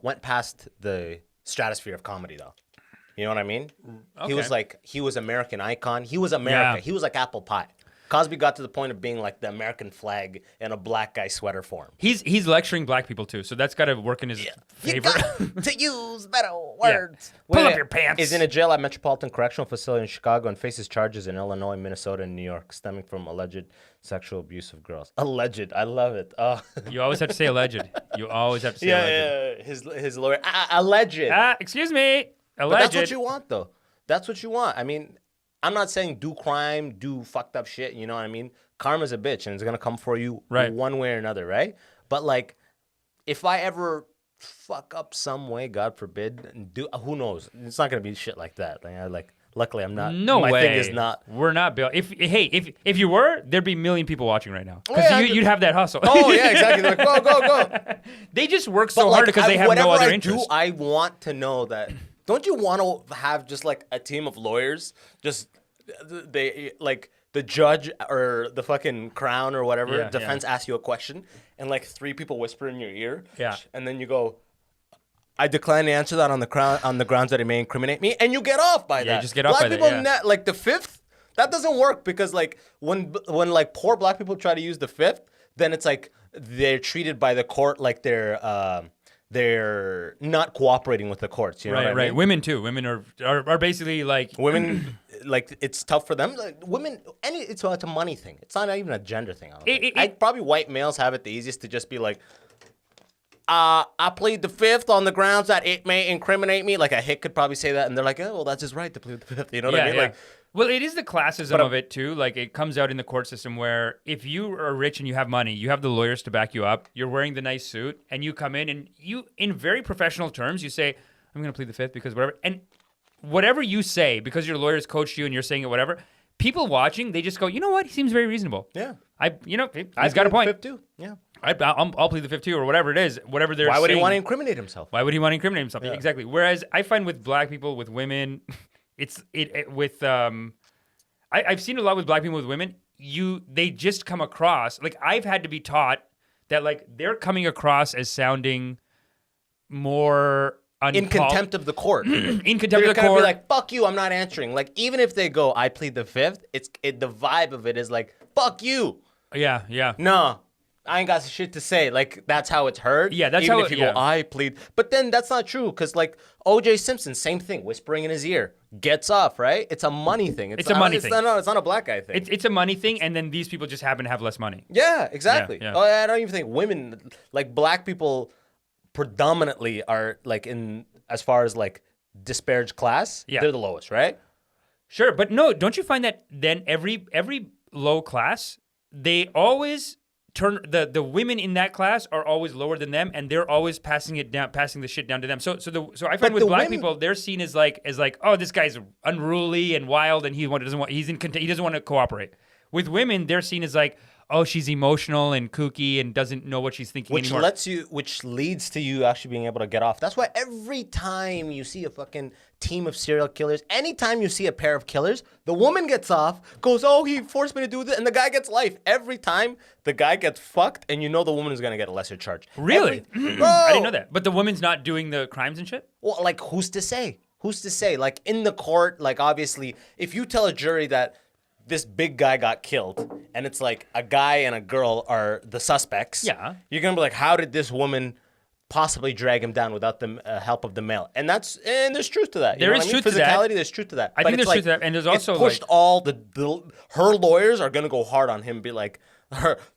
went past the stratosphere of comedy though. You know what I mean? Okay. He was American icon. He was America. Yeah. He was like apple pie. Cosby got to the point of being like the American flag in a black guy sweater form. He's lecturing black people too, so that's got to work in his favor. You got to use better words. Pull up your pants. Is in a jail at Metropolitan Correctional Facility in Chicago and faces charges in Illinois, Minnesota, and New York stemming from alleged sexual abuse of girls. Alleged. I love it. You always have to say alleged. You always have to say alleged. Yeah. His lawyer. Alleged. Excuse me. Alleged. But that's what you want, though. That's what you want. I mean, I'm not saying do crime, do fucked up shit, you know what I mean? Karma's a bitch, and it's going to come for you one way or another, right? But, like, if I ever fuck up some way, God forbid, and who knows? It's not going to be shit like that. Luckily, I'm not. No my way. thing is not. We're not built. If you were, there'd be a million people watching right now. Because Yeah, you'd have that hustle. Oh, yeah, exactly. They're like, go. They just work so hard because they have no other interest. I want to know that. Don't you want to have just like a team of lawyers? Just they like the judge or the fucking crown or whatever defense asks you a question and like 3 people whisper in your ear. Yeah. And then you go, I decline to answer that on the grounds that it may incriminate me, and you get off by that. Yeah, just get off by that. Black people, like the 5th, that doesn't work because like when like poor black people try to use the 5th, then it's like they're treated by the court like they're not cooperating with the courts. You know what I mean? Women too. Women are basically like women. Like it's tough for them. Like, women, it's a money thing. It's not even a gender thing. Probably white males have it the easiest to just be like, I plead the 5th on the grounds that it may incriminate me. Like a hick could probably say that, and they're like, oh, well, that's his right to plead the 5th. You know what I mean? Yeah. Like, well, it is the classism of it too. Like it comes out in the court system where if you are rich and you have money, you have the lawyers to back you up. You're wearing the nice suit, and you come in and you, in very professional terms, you say, I'm going to plead the 5th because whatever. And whatever you say, because your lawyers coached you and you're saying it, whatever, people watching, they just go, you know what? He seems very reasonable. Yeah. He's got a point. The 5th too. Yeah. I'll plead the 5th too, or whatever it is, whatever they're saying. Why would he want to incriminate himself? Why would he want to incriminate himself? Yeah. Exactly. Whereas I find with black people, with women, I've seen a lot with black people with women. They just come across, like I've had to be taught that like they're coming across as sounding more in contempt of the court. In contempt of the court. Be like, fuck you, I'm not answering. Like, even if they go, I plead the 5th, the vibe of it is like, fuck you. Yeah. No, I ain't got shit to say. Like, that's how it's heard. Yeah, that's even how if you go, I plead. But then that's not true, because like O.J. Simpson, same thing, whispering in his ear, gets off, right? It's a money thing. It's a money thing. No, it's not a black guy thing. It's a money thing, and then these people just happen to have less money. Yeah, exactly. Yeah. Oh, I don't even think women, like black people predominantly are like in, as far as like disparaged class, they're the lowest, right? Sure, but no, don't you find that then every low class, they always turn the women in that class are always lower than them, and they're always passing the shit down to them. So I find with black people, they're seen as like oh, this guy's unruly and wild, and he doesn't want to cooperate. With women, they're seen as like, oh, she's emotional and kooky and doesn't know what she's thinking anymore. Which leads to you actually being able to get off. That's why every time you see a fucking team of serial killers, anytime you see a pair of killers, the woman gets off, goes, oh, he forced me to do this, and the guy gets life. Every time the guy gets fucked, and you know the woman is going to get a lesser charge. Really? I didn't know that. But the woman's not doing the crimes and shit? Well, like, who's to say? Who's to say? Like, in the court, like, obviously, if you tell a jury that this big guy got killed, and it's like a guy and a girl are the suspects. Yeah. You're gonna be like, how did this woman possibly drag him down without the help of the male? And there's truth to that. There is truth to that. Physicality, there's truth to that. I think there's truth to that, and there's also it's pushed like all her lawyers are gonna go hard on him. Be like,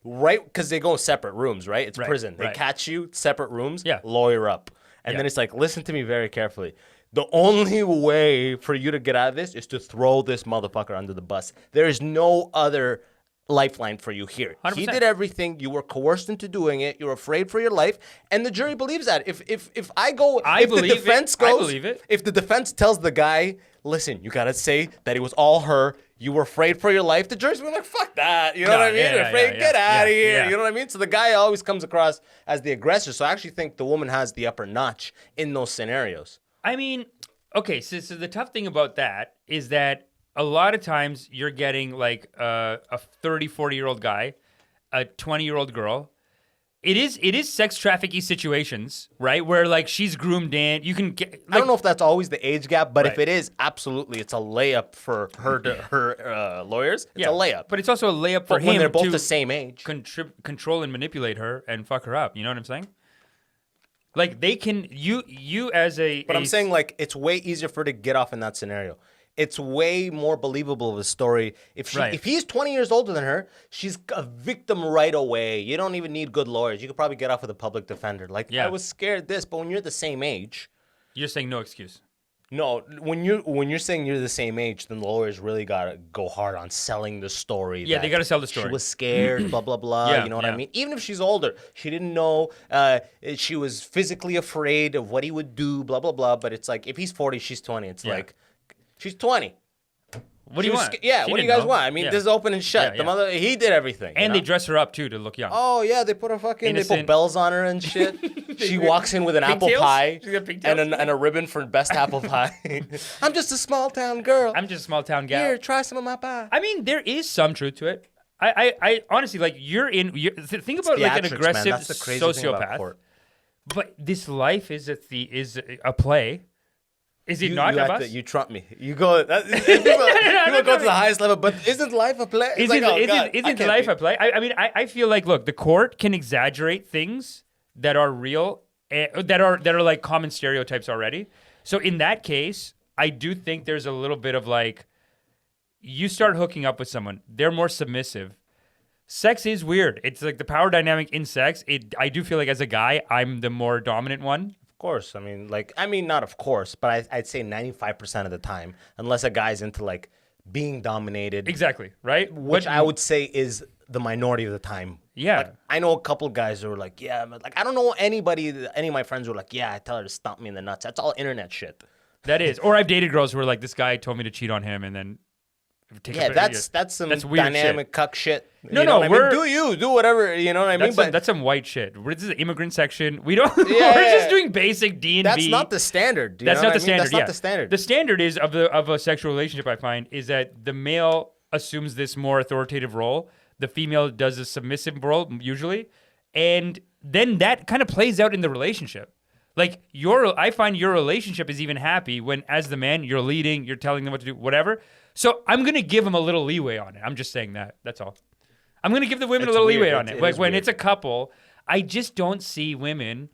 right, because they go in separate rooms, right? It's prison. They catch you separate rooms. Yeah. Lawyer up, and then it's like, listen to me very carefully. The only way for you to get out of this is to throw this motherfucker under the bus. There is no other lifeline for you here. 100%. He did everything. You were coerced into doing it. You were afraid for your life, and the jury believes that. If the defense tells the guy, listen, you gotta say that it was all her. You were afraid for your life. The jury's been like, fuck that. You know what I mean? Get out of here. You know what I mean? So the guy always comes across as the aggressor. So I actually think the woman has the upper notch in those scenarios. I mean, okay, so the tough thing about that is that a lot of times you're getting like a 30, 40-year-old guy, a 20-year-old girl. It is sex trafficking situations, right? Where like she's groomed in. You can get. Like, I don't know if that's always the age gap, but if it is, absolutely, it's a layup for her lawyers. It's a layup. But it's also a layup for him when they're both to the same age. Control and manipulate her and fuck her up. You know what I'm saying? Like they can you as a. But I'm saying like it's way easier for her to get off in that scenario. It's way more believable of a story. If he's 20 years older than her, she's a victim right away. You don't even need good lawyers. You could probably get off with a public defender. Like I was scared this, but when you're the same age, you're saying no excuse. No, when you're saying you're the same age, then the lawyers really gotta go hard on selling the story. Yeah, they gotta sell the story. She was scared, blah blah blah. Yeah, you know what I mean? Even if she's older, she didn't know. She was physically afraid of what he would do, blah blah blah. But it's like if he's 40, she's 20. It's like she's 20. What do you want? What do you guys want? I mean, this is open and shut. He did everything. And they dress her up too to look young. Oh yeah, they put they put bells on her and shit. She walks in with an apple pie and a ribbon for best apple pie. I'm just a small town girl. I'm just a small town gal. Here, try some of my pie. I mean, there is some truth to it. I honestly like think about like an aggressive sociopath. But this life is a play. Is it not Abbas? You trump me. You go. People go to the highest level, but isn't life a play? Isn't life a play? I mean, I feel like look, the court can exaggerate things that are real, that are like common stereotypes already. So in that case, I do think there's a little bit of like, you start hooking up with someone, they're more submissive. Sex is weird. It's like the power dynamic in sex. I do feel like as a guy, I'm the more dominant one. Of course. I mean, not of course, but I'd say 95% of the time, unless a guy's into like being dominated. Exactly, right? Which I would say is the minority of the time. Yeah. Like, I know a couple guys who are like, yeah, like I don't know any of my friends who are like, yeah, I tell her to stomp me in the nuts. That's all internet shit. That is. Or I've dated girls who are like, this guy told me to cheat on him and then that's some dynamic cuck shit. Do whatever, you know what I mean? But that's some white shit. This is the immigrant section. We don't. We're just doing basic D&B. That's not the standard. That's not the standard. That's not the standard. The standard is of a sexual relationship. I find is that the male assumes this more authoritative role. The female does a submissive role usually, and then that kind of plays out in the relationship. Like I find your relationship is even happy when, as the man, you're leading, you're telling them what to do, whatever. So I'm going to give them a little leeway on it. I'm just saying that. That's all. I'm going to give the women a little leeway on it. Like when it's a couple, I just don't see women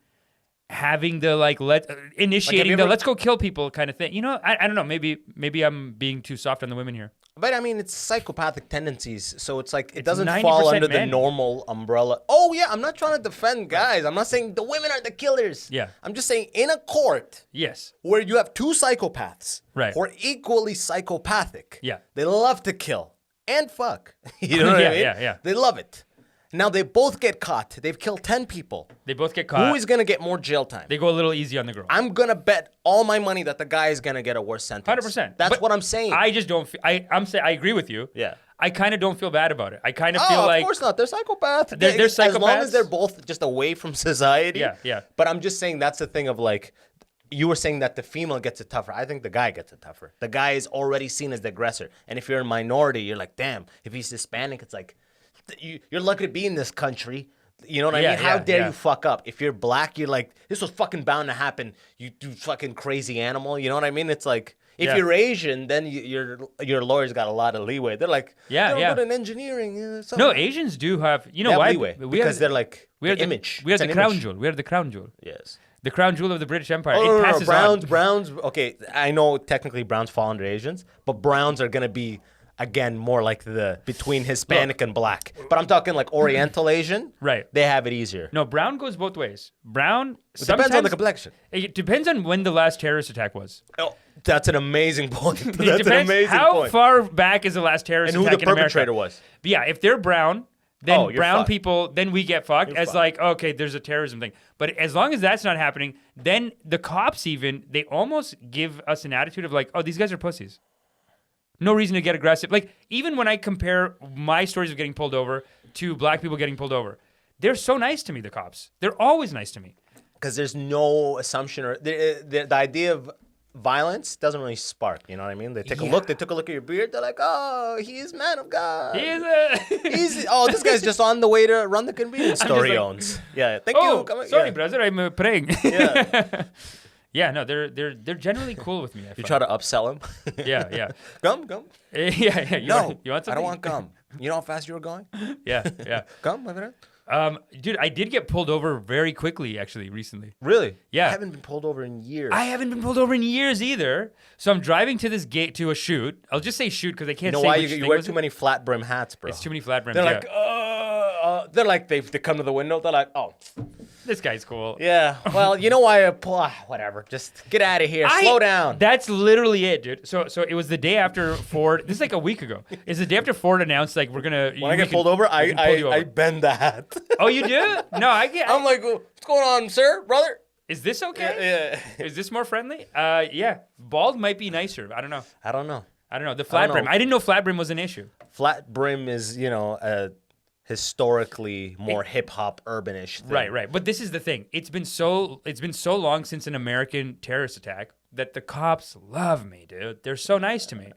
having the initiating let's go kill people kind of thing. You know, I don't know. Maybe I'm being too soft on the women here. But I mean, it's psychopathic tendencies, so it's like it doesn't fall under the normal umbrella. Oh yeah, I'm not trying to defend guys. I'm not saying the women are the killers. Yeah. I'm just saying in a court, yes, where you have two psychopaths, right, who are equally psychopathic. Yeah. They love to kill and fuck. You know what I mean? Yeah. They love it. Now they both get caught. They've killed 10 people. They both get caught. Who is going to get more jail time? They go a little easy on the girl. I'm going to bet all my money that the guy is going to get a worse sentence. 100%. That's But what I'm saying. I just don't. I'm saying I agree with you. Yeah. I kind of don't feel bad about it. I kind of Oh, feel like of course not. They're psychopaths. They're As long psychopaths. as they're both just away from society. Yeah, yeah. But I'm just saying that's the thing of like, you were saying that the female gets it tougher. I think the guy gets it tougher. The guy is already seen as the aggressor. And if you're a minority, you're like, damn, if he's Hispanic, it's like, you're lucky to be in this country. You know what I mean? How dare you fuck up? If you're black, you're like, this was fucking bound to happen. You do fucking crazy animal. You know what I mean? It's like, if you're Asian, then your lawyer's got a lot of leeway. They're like, Yeah. good in engineering. no, Asians do have. You know They have why? leeway because they're like the image. We are It's the an crown image. jewel. We are the crown jewel. Yes. The crown jewel of the British Empire. Oh, It no, passes on. Browns. Okay, I know technically Browns fall under Asians, but Browns are gonna be again more like the between Hispanic and black. But I'm talking like Oriental Asian. Right. They have it easier. No, brown goes both ways. Brown. It depends on the sometimes- complexion. It depends on when the last terrorist attack was. Oh, that's an amazing point. It That's an depends amazing how point. far back is the last terrorist And who attack the in America. perpetrator was. But yeah, if they're brown, then Oh, you're brown fucked. people, then we get fucked You're as fucked. like, okay, there's a terrorism thing. But as long as that's not happening, then the cops even, they almost give us an attitude of like, oh, these guys are pussies. No reason to get aggressive. Like, even when I compare my stories of getting pulled over to black people getting pulled over, they're so nice to me, the cops. They're always nice to me. Because there's no assumption or the idea of violence doesn't really spark. You know what I mean? They take a look. They took a look at your beard. They're like, oh, he is man of God. He is a... This guy's just on the way to run the convenience store he like- owns. Yeah, thank Oh, you. Come on, sorry, yeah. brother, I'm praying. Yeah. Yeah, no, they're generally cool with me. I You find. try to upsell him. Yeah, yeah. Gum. Yeah. You No, want, you want I don't something? want gum. You know how fast you were going? Yeah, yeah. Gum, my friend? Dude, I did get pulled over very quickly, actually, recently. Really? Yeah. I haven't been pulled over in years. I haven't been pulled over in years either. So I'm driving to this gate to a shoot. I'll just say shoot because I can't You know say why? which You thing wear was too it. many flat brim hats, bro. It's too many flat brims. They're Yeah. like, they come to the window. They're like, oh, This guy's cool. yeah. Well, you know why I pull? Whatever. Just get out of here. Slow down. That's literally it, dude. So it was the day after Ford. This is like a week ago. It's the day after Ford announced like we're gonna. When I get pulled over, I I bend the hat. Oh, you do? No, I get. I'm like, what's going on, sir, brother? Is this okay? Yeah. Is this more friendly? Yeah. Bald might be nicer. I don't know. I don't know. The flat know. brim. I didn't know flat brim was an issue. Flat brim is, historically more hip hop urbanish thing. Right. But this is the thing. It's been so long since an American terrorist attack that the cops love me, dude. They're so nice to me.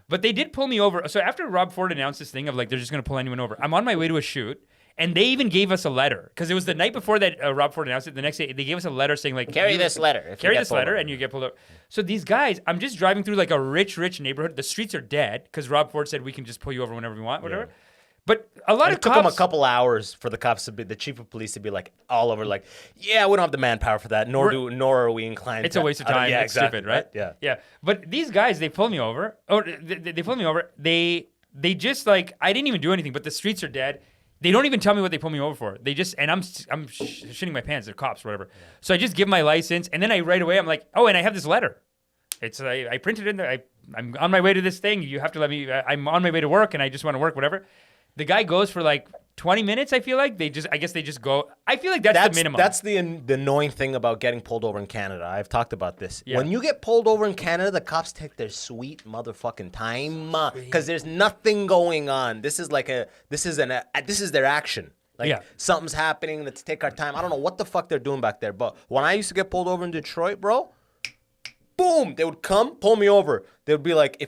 But they did pull me over. So after Rob Ford announced this thing of like they're just gonna pull anyone over, I'm on my way to a shoot. And they even gave us a letter because it was the night before that Rob Ford announced it. The next day, they gave us a letter saying like, Carry this letter. if you carry get this pulled letter over. and you get pulled over. So these guys, I'm just driving through like a rich neighborhood. The streets are dead because Rob Ford said we can just pull you over whenever we want, whatever. Yeah. But a lot And of it took them cops, a couple hours for the cops to be, the chief of police to be like all over, like, yeah, we don't have the manpower for that, nor are we inclined. it's a waste of time. Yeah, It's exactly, stupid, right? Yeah. Yeah. But these guys, they pulled me over. Or they pulled me over. They just like I didn't even do anything. But the streets are dead. They don't even tell me what they pulled me over for. They just, and I'm shitting my pants. They're cops, whatever. So I just give my license, and then I right away I'm like, oh, and I have this letter. It's I printed it in there. I'm on my way to this thing. You have to let me. I'm on my way to work, and I just want to work, whatever. The guy goes for like 20 minutes. I feel like I guess they just go. I feel like that's the minimum. That's the annoying thing about getting pulled over in Canada. I've talked about this. Yeah. When you get pulled over in Canada, the cops take their sweet motherfucking time because there's nothing going on. This is their action. Like, Yeah. something's happening. Let's take our time. I don't know what the fuck they're doing back there. But when I used to get pulled over in Detroit, bro, boom, they would come, pull me over. They would be like,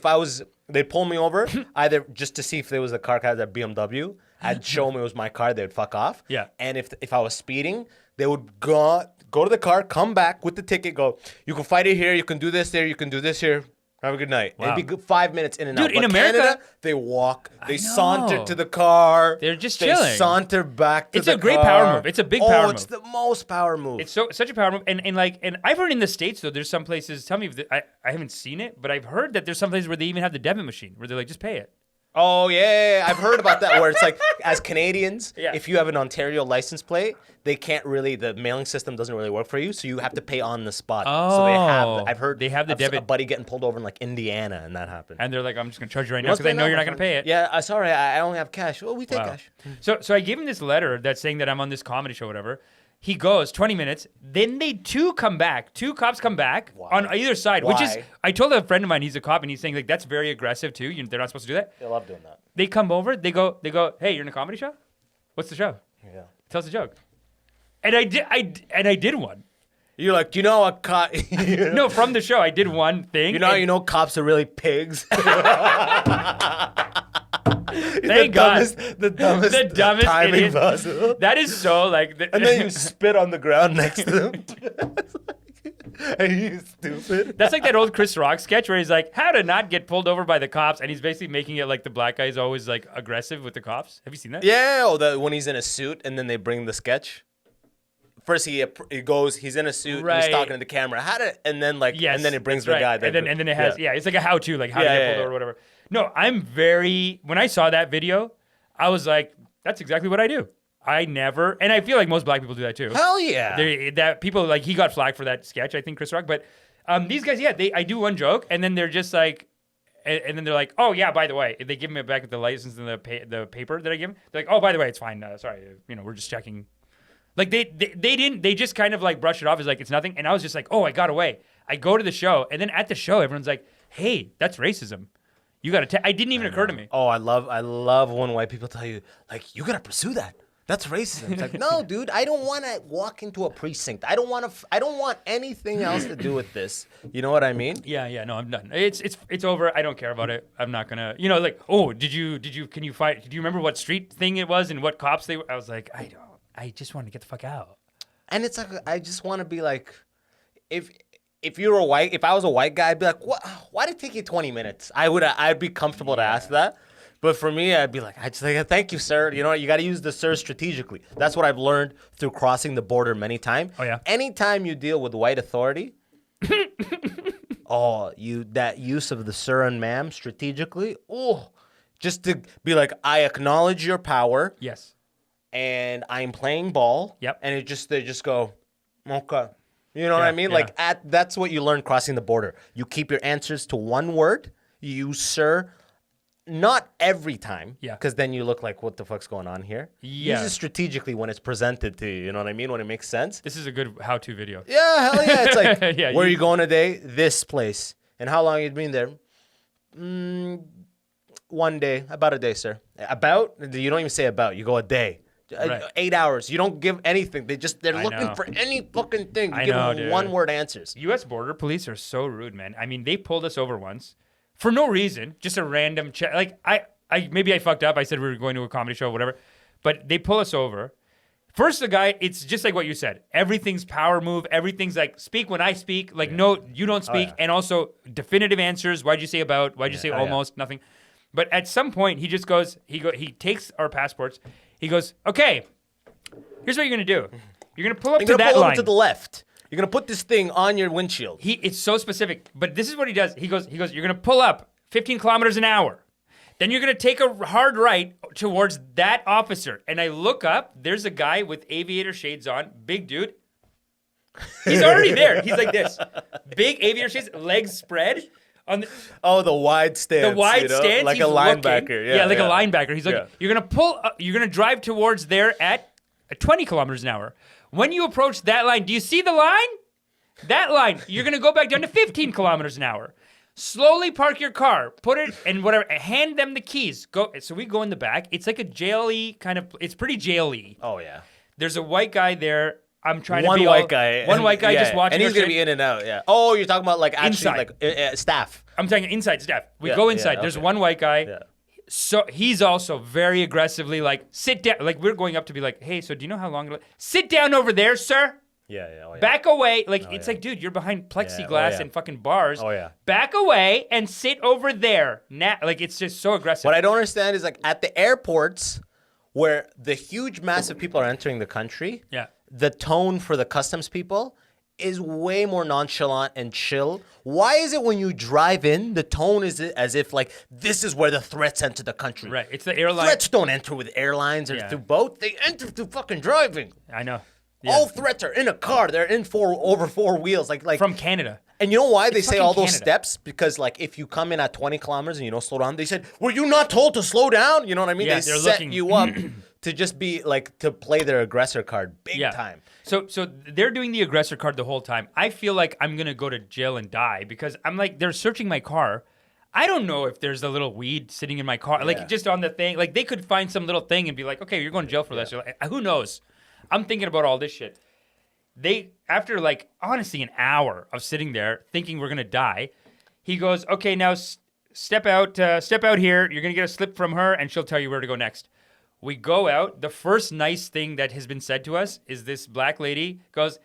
they'd pull me over either just to see if there was a car had a BMW. I'd show them it was my car. They would fuck off. Yeah. And if I was speeding, they would go to the car, come back with the ticket, go, you can fight it here, you can do this there, you can do this here. Have a good night. Wow. It'd be good 5 minutes in and Dude, out. in But America- Canada, they walk, they know. saunter to the car. They're just they chilling. saunter back to It's the a great car. power move. It's a big power it's move. the most power move. It's such a power move, and I've heard in the States though, there's some places. Tell me if I haven't seen it, but I've heard that there's some places where they even have the debit machine where they're like, just pay it. Oh yeah, I've heard about that. Where it's like, as Canadians, Yeah. if you have an Ontario license plate, they can't really. The mailing system doesn't really work for you, so you have to pay on the spot. So they have. Oh, I've heard they have the of debit. a buddy getting pulled over in like Indiana, and that happened. And they're like, I'm just gonna charge you right now Must because I pay know now, you're my not gonna friend. pay it. Yeah, sorry, I only have cash. Well, we take Wow. cash. So I gave him this letter that's saying that I'm on this comedy show, whatever. He goes 20 minutes. Then two cops come back on either side, which is, Why? I told a friend of mine, he's a cop, and he's saying like, that's very aggressive too. They're not supposed to do that. They love doing that. They come over, they go, hey, you're in a comedy show? What's the show? Yeah. Tell us a joke. And I did one. You're like, you know what, cop? No, from the show, I did one thing. You know, cops are really pigs. Thank God. The dumbest timing idiot. possible. That is so like. And then you spit on the ground next to them. Are you stupid? That's like that old Chris Rock sketch where he's like, how to not get pulled over by the cops. And he's basically making it like the black guy is always like aggressive with the cops. Have you seen that? Yeah, when he's in a suit and then they bring the sketch. First he goes, he's in a suit, and Right. he's talking to the camera. And then Yes, and then it brings that's the guy. right. And then it has, it's like a how-to, like how to get pulled over or whatever. No, when I saw that video, I was like, that's exactly what I do. And I feel like most black people do that too. Hell yeah. That people, like, he got flagged for that sketch, I think, Chris Rock. But these guys, I do one joke, and then they're just like, and then they're like, oh yeah, by the way, they give me back the license and the paper that I give them. They're like, oh, by the way, it's fine. Sorry, we're just checking. Like they just kind of like brush it off as like it's nothing. And I was just like, oh, I got away. I go to the show, and then at the show, everyone's like, hey, that's racism. You got to. I didn't even occur to me. Oh, I love when white people tell you, like, you gotta pursue that. That's racism. It's like, no, dude, I don't want to walk into a precinct. I don't want anything else to do with this. You know what I mean? Yeah, no, I'm done. It's over. I don't care about it. I'm not gonna, like, oh, do you remember what street thing it was and what cops they were? I was like, I just want to get the fuck out. And it's like, I just want to be like, if I was a white guy, I'd be like, what? Why did it take you 20 minutes? I'd be comfortable to ask that. But for me, I'd be like, I just like, thank you, sir. You know what? You got to use the sir strategically. That's what I've learned through crossing the border many times. Oh, yeah. Anytime you deal with white authority, that use of the sir and ma'am strategically, just to be like, I acknowledge your power. Yes. And I'm playing ball. Yep. And they just go, okay. You know what I mean? Yeah. Like, that's what you learn crossing the border. You keep your answers to one word. You use sir. Not every time. Yeah. Because then you look like, what the fuck's going on here? Yeah. Use it strategically when it's presented to you. You know what I mean? When it makes sense. This is a good how-to video. Yeah, hell yeah. It's like, Yeah, where are you going today? This place. And how long you been there? 1 day. About a day, sir. About? You don't even say about. You go a day. Right. 8 hours. You don't give anything. They're I looking know. for any fucking thing. You I give know, them dude. one-word answers. U.S. Border Police are so rude, man. I mean, they pulled us over once for no reason, just a random check. Like, maybe I fucked up. I said we were going to a comedy show, whatever. But they pull us over. First, the guy, it's just like what you said. Everything's power move. Everything's like, speak when I speak. Like, no, you don't speak. And also, definitive answers. Why'd you say about? Why'd you say almost? Nothing. But at some point, he just goes, he takes our passports. He goes, okay, here's what you're going to do. You're going to pull up to that pull line. over to the left. You're going to put this thing on your windshield. It's so specific, but this is what he does. He goes, you're going to pull up 15 kilometers an hour. Then you're going to take a hard right towards that officer. And I look up, there's a guy with aviator shades on, big dude. He's already there. He's like this. Big aviator shades, legs spread. The wide stance. The wide stance. Like he's a linebacker. Looking, Yeah, like a linebacker. He's like, you're going to drive towards there at 20 kilometers an hour. When you approach that line, do you see the line? That line, you're going to go back down to 15 kilometers an hour. Slowly park your car, put it and whatever, hand them the keys. Go. So we go in the back. It's like a jail-y kind of, it's pretty jail-y. Oh, yeah. There's a white guy there. I'm trying to One be white guy. One white guy just watching. And he's going to be in and out, yeah. Oh, you're talking about like actually Inside. like staff. I'm talking inside staff. We go inside. There's one white guy. Yeah. So he's also very aggressively like, sit down. Like we're going up to be like, hey, so do you know how long? Sit down over there, sir. Yeah. Oh, yeah. Back away. Like, it's like, dude, you're behind plexiglass and fucking bars. Oh, yeah. Back away and sit over there. Like, it's just so aggressive. What I don't understand is like at the airports where the huge mass of people are entering the country, Yeah. the tone for the customs people is way more nonchalant and chill. Why is it when you drive in, the tone is as if like this is where the threats enter the country? Right. It's the airline. Threats don't enter with airlines or through boat. They enter through fucking driving. I know. Yeah. All threats are in a car. They're in over four wheels. Like from Canada. And you know why they say all those Canada. steps? Because like if you come in at 20 kilometers and you don't slow down, they said, were you not told to slow down? You know what I mean? Yeah, they they're set looking- you up to just be like to play their aggressor card big time. So they're doing the aggressor card the whole time. I feel like I'm gonna go to jail and die because I'm like they're searching my car. I don't know if there's a little weed sitting in my car, like just on the thing. Like they could find some little thing and be like, okay, you're going to jail for this. You're like, who knows? I'm thinking about all this shit. They after like honestly an hour of sitting there thinking we're gonna die, he goes, okay, now step out here. You're gonna get a slip from her, and she'll tell you where to go next. We go out. The first nice thing that has been said to us is this black lady goes,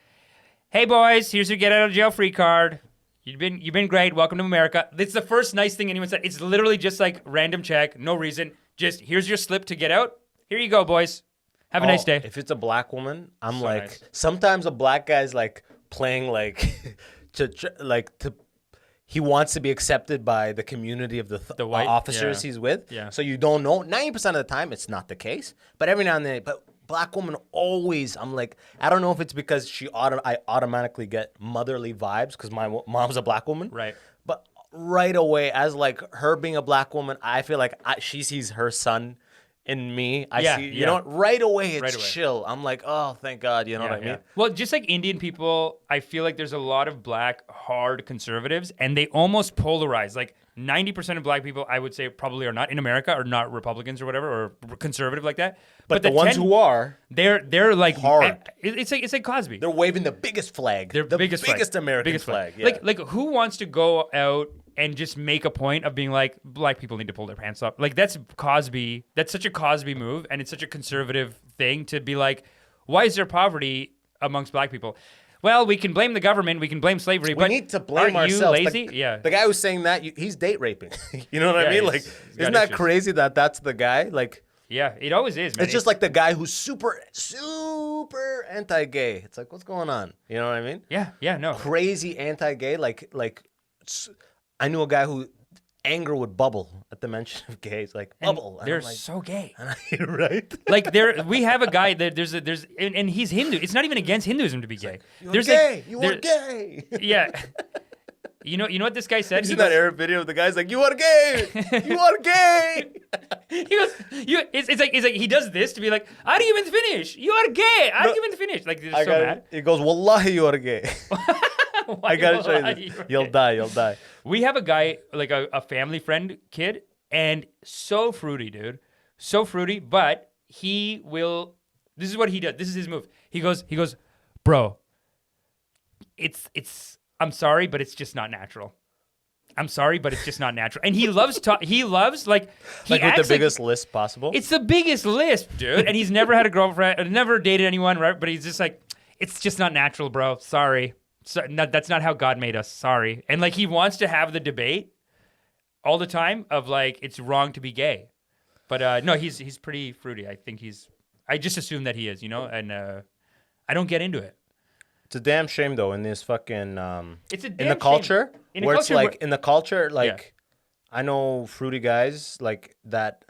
"Hey boys, here's your get out of jail free card. You've been great. Welcome to America." It's the first nice thing anyone said. It's literally just like random check, no reason. Just here's your slip to get out. Here you go, boys. Have a nice day. If it's a black woman, I'm So like nice. sometimes a black guy's like playing like to he wants to be accepted by the community of the white- officers yeah. he's with. Yeah. So you don't know. 90% of the time, it's not the case. But every now and then, black woman always, I'm like, I don't know if it's because I automatically get motherly vibes because my mom's a black woman. Right. But right away, as like her being a black woman, I feel like she sees her son in me. I see, you know what? Right away, it's Right away. chill. I'm like, oh, thank God. You know what I mean? Well, just like Indian people, I feel like there's a lot of black hard conservatives, and they almost polarize. Like 90% of black people, I would say, probably are not in America, are not Republicans or whatever, or conservative like that. But the ones who are, they're like hard. It's like Cosby. they're waving the biggest flag. They're the biggest American biggest flag. Yeah. Like who wants to go out and just make a point of being like black people need to pull their pants up? Like that's Cosby. That's such a Cosby move, and it's such a conservative thing to be like, why is there poverty amongst black people? Well, we can blame the government, we can blame slavery, we but need to blame aren't ourselves. you lazy? Yeah. The guy who's saying that, he's date raping. You know what I Yeah, mean? Like, he's got isn't that issues. crazy that that's the guy? Like, Yeah, it always is, man. it's just like the guy who's super anti-gay. It's like, what's going on? You know what I mean? yeah, no. Crazy anti-gay. Like I knew a guy who anger would bubble at the mention of gays. Like And bubble. And they're I'm like, so gay. right? Like we have a guy that and he's Hindu. It's not even against Hinduism to be gay. You're There's gay. like, You there- are gay. Yeah. You know what this guy said? You see that Arab video of the guy's like, you are gay. You are gay. He goes, it's like he does this to be like, I didn't even finish. You are gay. I didn't even finish. Like this is so mad. He goes, Wallahi, you are gay. I gotta show you this. You'll die. We have a guy, like a family friend kid, and so fruity, dude. So fruity, but he will, this is what he does. This is his move. He goes, bro, I'm sorry, but it's just not natural. I'm sorry, but it's just not natural. And he loves like, he Like with acts the biggest lisp possible. it's the biggest lisp, dude. And he's never had a girlfriend, never dated anyone, right? But he's just like, it's just not natural, bro. Sorry. So, that's not how God made us. Sorry. And like he wants to have the debate all the time of like it's wrong to be gay. But no, he's pretty fruity. I just assume that he is, you know, and I don't get into it. It's a damn shame though in this fucking It's a in damn the shame. culture In a where culture it's like where- in the culture like I know fruity guys like that.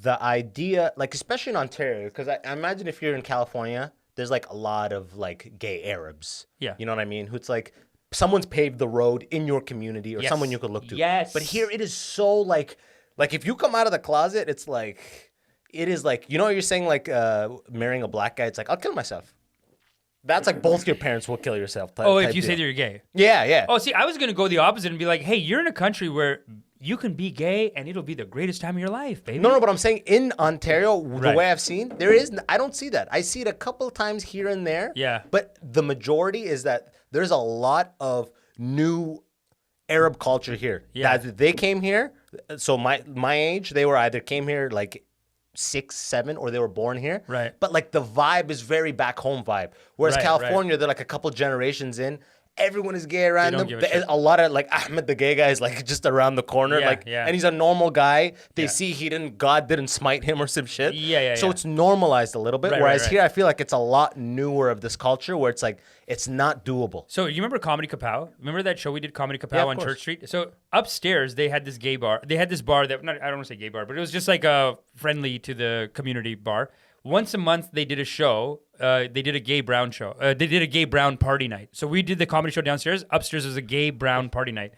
The idea, like especially in Ontario, because I imagine if you're in California, there's like a lot of like gay Arabs. Yeah. You know what I mean? Who it's like someone's paved the road in your community or Yes. someone you could look to. Yes. But here it is so like if you come out of the closet, it's like it is like you know what you're saying like marrying a black guy. It's like I'll kill myself. That's like both your parents will kill yourself. Type, Oh, if type you deal. say that you're gay. Yeah. Oh, see, I was gonna go the opposite and be like, hey, you're in a country where you can be gay and it'll be the greatest time of your life, baby. No, but I'm saying in Ontario, the Right. way I've seen, I don't see that. I see it a couple of times here and there. Yeah. But the majority is that there's a lot of new Arab culture here. Yeah. That they came here, so my age, they were either came here like 6, 7, or they were born here. Right. But like the vibe is very back home vibe. Whereas Right, California, they're like a couple generations in. everyone is gay around don't them. give a shit. A lot of like Ahmed, the gay guy, is like just around the corner, and he's a normal guy. They see God didn't smite him or some shit. So it's normalized a little bit. Whereas here, I feel like it's a lot newer of this culture where it's like it's not doable. So you remember Comedy Kapow? Remember that show we did, Comedy Kapow on Church Street? So upstairs they had this gay bar. They had this bar that I don't want to say gay bar, but it was just like a friendly to the community bar. Once a month they did a show. They did a gay brown show. They did a gay brown party night. So we did the comedy show downstairs. Upstairs was a gay brown party night.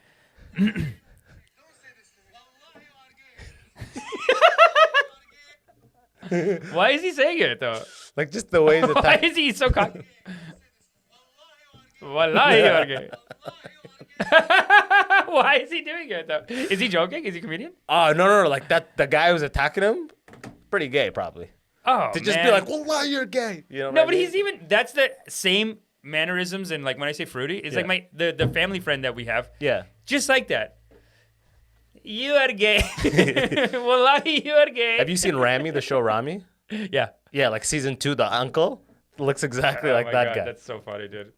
Why is he saying it though? Like just the way that. Why is he so cocky? Wallahi, you are gay. Why is he doing it though? Is he joking? Is he a comedian? Oh no! Like that, the guy who's attacking him, pretty gay probably. Oh, to just be like, "Wallah, you're gay." You know? No, but he's even. That's the same mannerisms, and like when I say fruity, it's like the family friend that we have. Yeah. Just like that. You are gay. Wallahi, you are gay. Have you seen Rami, the show Rami? Yeah. Yeah, like season 2, the uncle looks exactly like that guy. That's so funny, dude.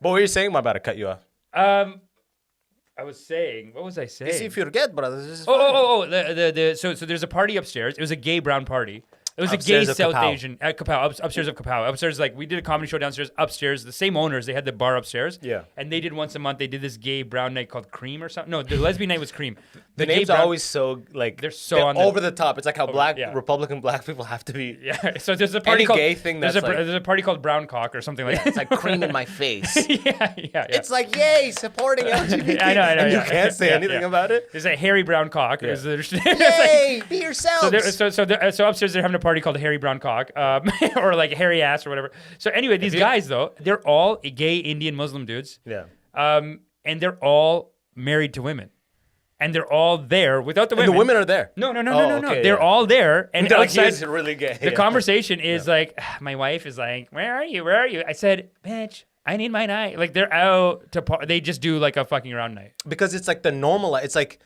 But what were you saying? My bad, I cut you off. I was saying, what was I saying? You see, if you forget, brother, this is So there's a party upstairs. It was a gay brown party. It was Upstairs a gay of South Kapow. Asian at Kapow, upstairs of Kapow. Upstairs, like we did a comedy show downstairs. Upstairs, the same owners. They had the bar upstairs. Yeah. And they did once a month. They did this gay brown night called Cream or something. No, the lesbian night was Cream. The gay names are brown- always so like They're so on the- over the top. It's like how yeah. Republican black people have to be. Yeah. So there's a party Any called gay thing there's that's there's a party called Brown Cock or something like that. It's like cream in my face. yeah. It's like yay, supporting LGBT. I know. And you yeah. can't say Yeah, anything yeah. about it. There's a hairy brown cock. Yeah. Yay, Be yourselves. So upstairs they're having a party called the Hairy Brown Cock, or like hairy ass or whatever. So anyway, these guys though, they're all gay Indian Muslim dudes. Yeah. And they're all married to women, and they're all there without the women. And the women are there. No. Okay, They're all there, and They're like, outside, he's really gay. the conversation is like, my wife is like, "Where are you? Where are you?" I said, "Bitch, I need my night." Like they're out to they just do like a fucking around night. Because it's like the normal. It's like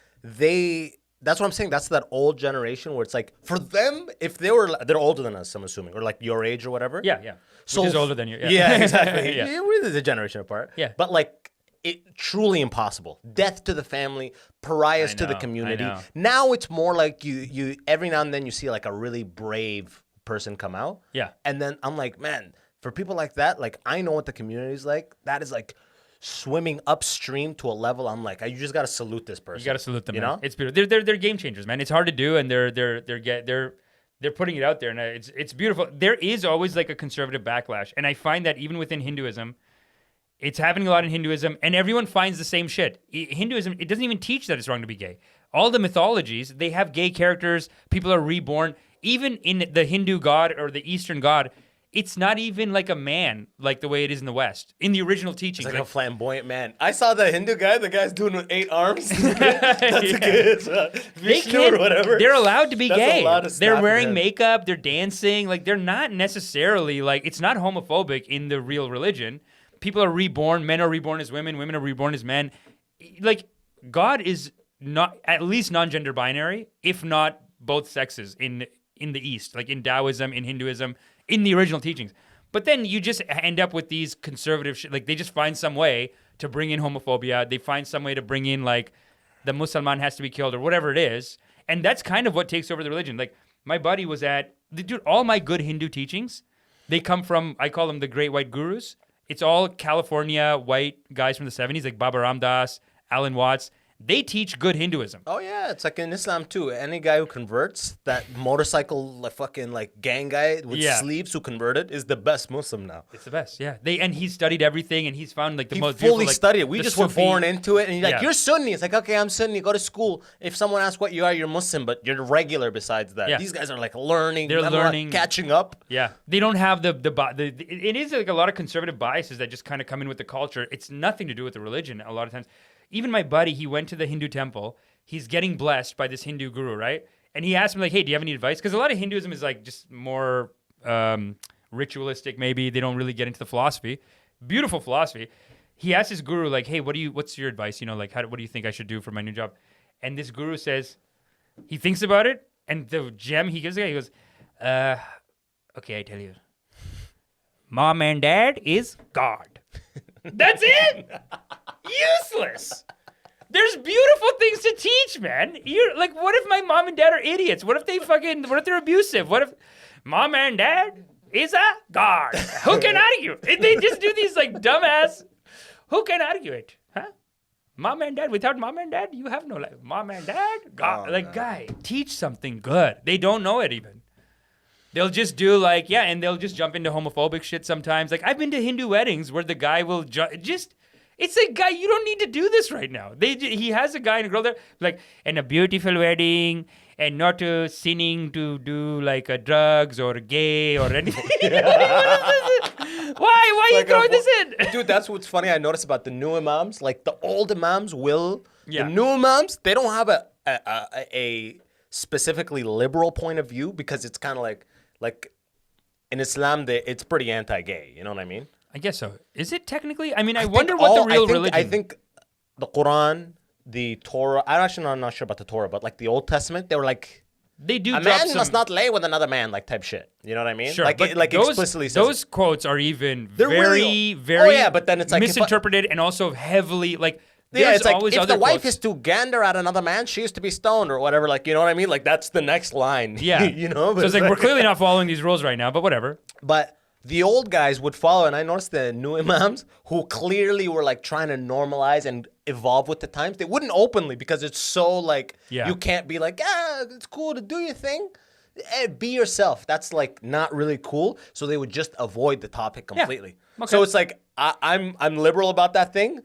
that's what I'm saying. That's that old generation where it's like for them, if they're older than us, I'm assuming, or like your age or whatever. Yeah. So Which is older than you. Yeah, exactly. Yeah. We're the generation apart. Yeah. But like, it truly impossible. Death to the family, pariahs to the community. I know. Now it's more like you every now and then you see like a really brave person come out. Yeah. And then I'm like, man, for people like that, like I know what the community is like. That is like swimming upstream to a level. I'm like, you just gotta salute this person. You gotta salute them. You man. know, It's beautiful. They're game changers, man. It's hard to do, and they're putting it out there, and it's beautiful. There is always like a conservative backlash, and I find that even within Hinduism, it's happening a lot in Hinduism, and everyone finds the same shit. Hinduism, it doesn't even teach that it's wrong to be gay. All the mythologies, they have gay characters. People are reborn. Even in the Hindu god or the Eastern god, it's not even like a man like the way it is in the West. In the original teachings. it's like a flamboyant man. I saw the Hindu guy. The guy's doing with 8 arms. That's a good Vishnu or whatever. They're allowed to be That's gay. allowed to They're snap wearing at him. makeup. They're dancing. Like they're not necessarily like it's not homophobic in the real religion. People are reborn. Men are reborn as women. Women are reborn as men. Like God is not at least non-gender binary, if not both sexes in the East, like in Taoism, in Hinduism, in the original teachings. But then you just end up with these conservative like they just find some way to bring in homophobia. They find some way to bring in like the Muslim has to be killed or whatever it is. And that's kind of what takes over the religion. Like my buddy was dude, all my good Hindu teachings, they come from, I call them the great white gurus. It's all California white guys from the 70s, like Baba Ram Das, Alan Watts. They teach good Hinduism. Oh yeah, it's like in Islam too. Any guy who converts, that motorcycle like fucking like gang guy with sleeves who converted is the best Muslim now. It's the best, yeah. And he studied everything, and he's found like the He most fully beautiful, like, studied it. We the just were Sufi- born into it, and he's like, Yeah. "You're Sunni." It's like, okay, I'm Sunni. Go to school. If someone asks what you are, you're Muslim, but you're regular. Besides that, Yeah. these guys are like learning. They're have a lot learning. catching up. Yeah, they don't have the it is like a lot of conservative biases that just kind of come in with the culture. It's nothing to do with the religion a lot of times. Even my buddy, he went to the Hindu temple. He's getting blessed by this Hindu guru, right? And he asked him like, "Hey, do you have any advice?" Because a lot of Hinduism is like just more ritualistic. Maybe they don't really get into the philosophy. Beautiful philosophy. He asked his guru like, "Hey, what's your advice? You know, like, what do you think I should do for my new job?" And this guru says, he thinks about it, and the gem he gives the guy, he goes, "Okay, I tell you, mom and dad is God." That's it. Useless. There's beautiful things to teach, man. You're like, what if my mom and dad are idiots? What if they're abusive? What if mom and dad is a God? Who can argue? They just do these like dumbass. Who can argue it? Huh? Mom and dad. Without mom and dad, you have no life. Mom and dad, God. Guy, teach something good. They don't know it even. They'll just do like, and they'll just jump into homophobic shit sometimes. Like, I've been to Hindu weddings where the guy will it's like, guy, you don't need to do this right now. He has a guy and a girl there, like, and a beautiful wedding, and not sinning to do like a drugs or gay or anything. Why are you throwing this in? Dude, that's what's funny. I noticed about the new imams. Like the old imams the new imams, they don't have a specifically liberal point of view because it's kind of like in Islam, it's pretty anti-gay. You know what I mean? I guess so. Is it technically? I mean, I wonder what the real religion. I think the Quran, the Torah. I'm not sure about the Torah, but like the Old Testament, they were like, they do. A man must not lay with another man, like type shit. You know what I mean? Sure. Like those, explicitly says those quotes are even very. Oh yeah, but then it's like misinterpreted and also heavily like. Yeah, it's like if the wife quotes. is to gander at another man, she is to be stoned or whatever. Like, you know what I mean? Like that's the next line. Yeah, you know. So it's like we're clearly not following these rules right now, but whatever. But the old guys would follow, and I noticed the new imams who clearly were like trying to normalize and evolve with the times. They wouldn't openly because it's so like you can't be like, it's cool to do your thing. Be yourself. That's like not really cool. So they would just avoid the topic completely. Yeah. Okay. So it's like I'm liberal about that thing.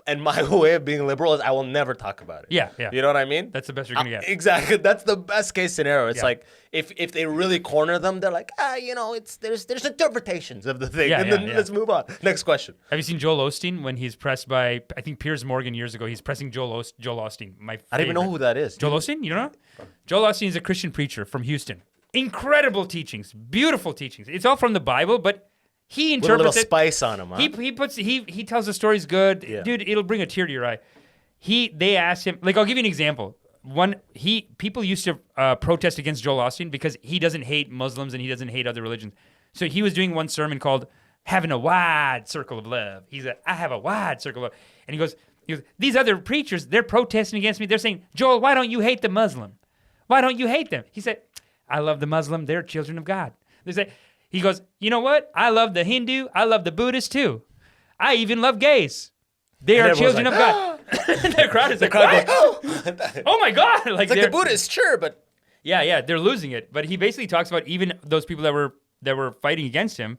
And my way of being liberal is I will never talk about it. Yeah. You know what I mean? That's the best you're going to get. Exactly. That's the best case scenario. It's like if they really corner them, they're like, there's interpretations of the thing. Let's move on. Next question. Have you seen Joel Osteen when he's pressed by, I think, Piers Morgan years ago? He's pressing Joel Osteen. I don't even know who that is. Joel Osteen? You don't know? Joel Osteen is a Christian preacher from Houston. Incredible teachings. Beautiful teachings. It's all from the Bible, but he interprets with a little spice on him, huh? He tells the stories good. Yeah. Dude, it'll bring a tear to your eye. They asked him, like, I'll give you an example. People used to protest against Joel Osteen because he doesn't hate Muslims and he doesn't hate other religions. So he was doing one sermon called Having a Wide Circle of Love. He said, I have a wide circle of love. And he goes, these other preachers, they're protesting against me. They're saying, Joel, why don't you hate the Muslim? Why don't you hate them? He said, I love the Muslim. They're children of God. They say, he goes, you know what? I love the Hindu. I love the Buddhist too. I even love gays. They are children of God. The crowd is like, oh my God. Like the Buddhists, sure, but. Yeah, they're losing it. But he basically talks about even those people that were fighting against him,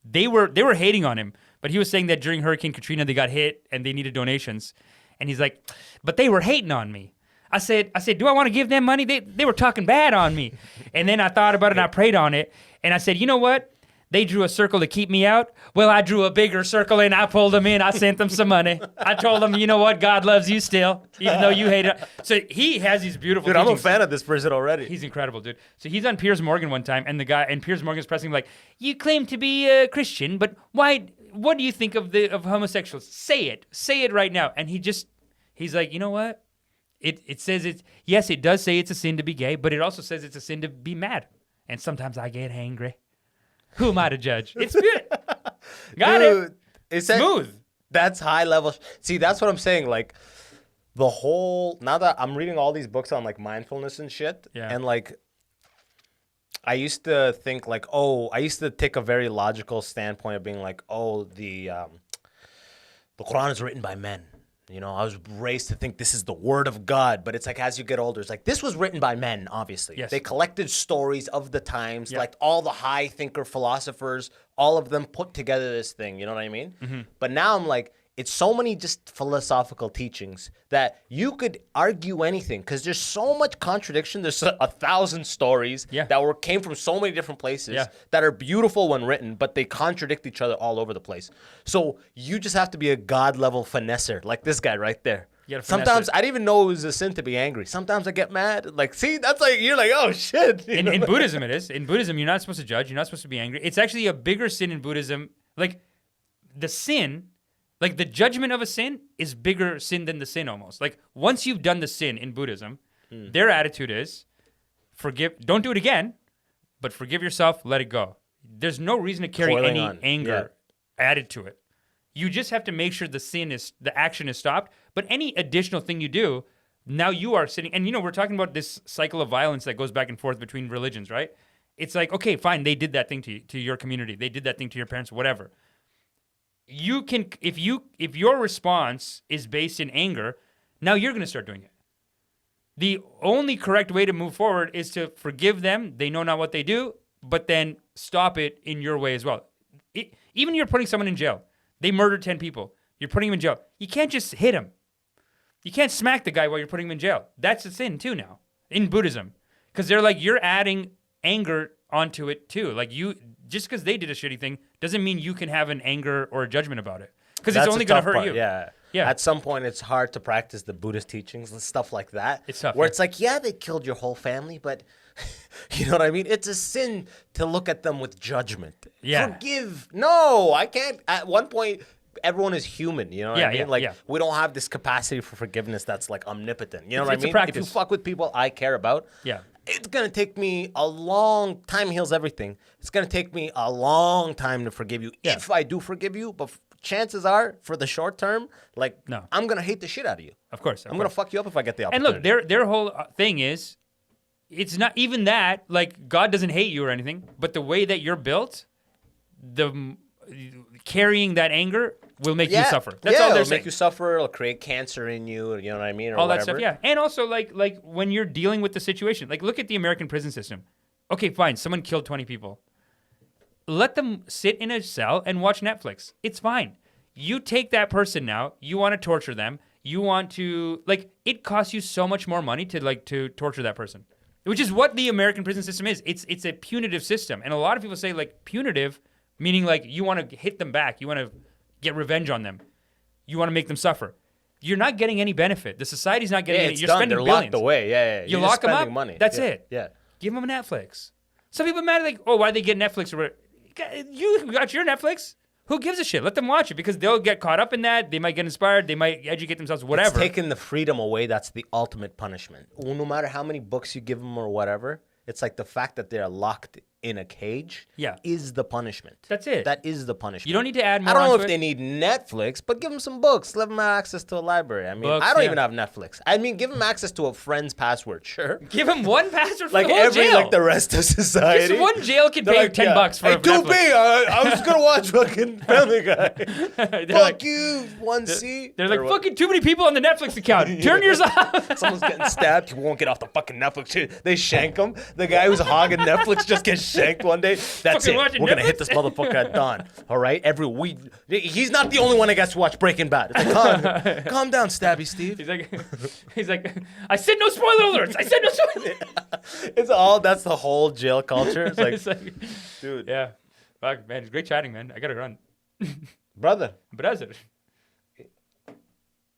they were hating on him. But he was saying that during Hurricane Katrina, they got hit and they needed donations. And he's like, but they were hating on me. I said, do I want to give them money? They were talking bad on me. And then I thought about it and I prayed on it. And I said, you know what? They drew a circle to keep me out. Well, I drew a bigger circle and I pulled them in. I sent them some money. I told them, you know what? God loves you still, even though you hate it. So he has these beautiful teachings. I'm a fan of this person already. He's incredible, dude. So he's on Piers Morgan one time, and Piers Morgan's pressing him like, you claim to be a Christian, but why? What do you think of homosexuals? Say it right now. And he's like, you know what? It says yes, it does say it's a sin to be gay, but it also says it's a sin to be mad. And sometimes I get angry. Who am I to judge? It's good. Got it. It's smooth. That's high level. See, that's what I'm saying. Like the whole, now that I'm reading all these books on like mindfulness and shit, and like I used to think like, I used to take a very logical standpoint of being like, the Quran is written by men. You know, I was raised to think this is the word of God, but it's like as you get older, it's like this was written by men, obviously. Yes. They collected stories of the times, like all the high thinker philosophers, all of them put together this thing, you know what I mean? Mm-hmm. But now I'm like, it's so many just philosophical teachings that you could argue anything because there's so much contradiction. There's 1,000 stories that came from so many different places that are beautiful when written, but they contradict each other all over the place. So you just have to be a God-level finesser, like this guy right there. Sometimes I didn't even know it was a sin to be angry. Sometimes I get mad. Like, see, that's like, you're like, oh, shit. In Buddhism, it is. In Buddhism, you're not supposed to judge. You're not supposed to be angry. It's actually a bigger sin in Buddhism. Like, the sin... Like, the judgment of a sin is bigger sin than the sin almost. Like, once you've done the sin in Buddhism, their attitude is, don't do it again, but forgive yourself, let it go. There's no reason to carry any anger added to it. You just have to make sure the action is stopped. But any additional thing you do, now you are sitting, and we're talking about this cycle of violence that goes back and forth between religions, right? It's like, okay, fine, they did that thing to your community, they did that thing to your parents, whatever. You can, if your response is based in anger, now you're going to start doing it. The only correct way to move forward is to forgive them. They know not what they do, but then stop it in your way as well. Even you're putting someone in jail. They murdered 10 people. You're putting him in jail. You can't just hit him. You can't smack the guy while you're putting him in jail. That's a sin too now in Buddhism. Because they're like, you're adding anger onto it too. Like just because they did a shitty thing doesn't mean you can have an anger or a judgment about it. Because it's only going to hurt part, you. Yeah. At some point, it's hard to practice the Buddhist teachings and stuff like that. It's tough. Where it's like, yeah, they killed your whole family, but you know what I mean? It's a sin to look at them with judgment. Yeah. Forgive. No, I can't. At one point, everyone is human. You know what I mean? Like, we don't have this capacity for forgiveness that's like omnipotent. You know what I mean? If you fuck with people I care about, it's going to take me a long time. Heals everything. It's going to take me a long time to forgive you if I do forgive you, but chances are, for the short term, like, no. I'm going to hate the shit out of you. Of course. I'm going to fuck you up if I get the opportunity. And look, their whole thing is, it's not even that, like, God doesn't hate you or anything, but the way that you're built, carrying that anger will make you suffer. That's all they're saying. It'll make you suffer. It'll create cancer in you, you know what I mean? Or all whatever. That stuff, yeah. And also, like when you're dealing with the situation, like, look at the American prison system. Okay, fine, someone killed 20 people. Let them sit in a cell and watch Netflix. It's fine. You take that person now, you want to torture them, you want to, like, it costs you so much more money to torture that person. Which is what the American prison system is. It's a punitive system. And a lot of people say, like, punitive, meaning, like, you want to hit them back, you want to get revenge on them. You want to make them suffer. You're not getting any benefit. The society's not getting any. You're spending They're billions. locked away. Yeah. You lock them up. Money. That's it. Yeah. Give them a Netflix. Some people are mad like, oh, why they get Netflix or whatever. You got your Netflix. Who gives a shit? Let them watch it because they'll get caught up in that. They might get inspired. They might educate themselves. Whatever. It's taking the freedom away. That's the ultimate punishment. No matter how many books you give them or whatever, it's like the fact that they're locked in a cage is the punishment. That's it. That is the punishment. You don't need to add more. I don't know if they need Netflix, but give them some books. Let them have access to a library. I mean, I don't even have Netflix. I mean, give them access to a friend's password. Sure. Give them one password for like the whole every jail. Like the rest of society. Just one jail can pay you $10 for a Netflix. I was gonna watch fucking Family Guy. Fuck like, you, 1C. They're like, fucking too many people on the Netflix account. Turn yours off. Someone's getting stabbed. You won't get off the fucking Netflix. They shank him. The guy who's hogging Netflix just gets shanked one day. That's it. We're going to hit this motherfucker at dawn. All right? Every week. He's not the only one that gets to watch Breaking Bad. It's like, calm down, Stabby Steve. He's like, I said no spoiler alerts. I said no spoiler. That's the whole jail culture. It's like, dude. Yeah. Fuck, man. It's great chatting, man. I got to run. Brother.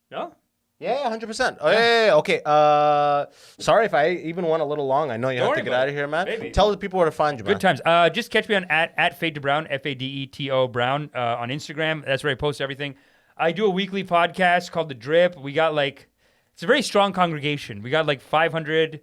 No? Yeah, 100%. Oh, yeah. Okay. Sorry if I even went a little long. I know you have to get out of here, man. Maybe. Tell the people where to find you, man. Good times. Just catch me on at Fade to Brown, Fadeto Brown on Instagram. That's where I post everything. I do a weekly podcast called The Drip. We got it's a very strong congregation. We got 500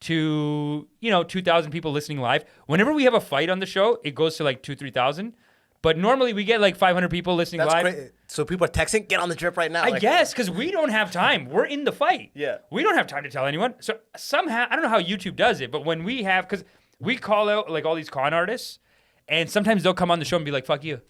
to 2,000 people listening live. Whenever we have a fight on the show, it goes to 2,000-3,000. But normally we get 500 people listening live. That's great. So people are texting, get on the drip right now. I guess, because we don't have time. We're in the fight. Yeah. We don't have time to tell anyone. So somehow, I don't know how YouTube does it, but when we have, because we call out all these con artists, and sometimes they'll come on the show and be like, fuck you.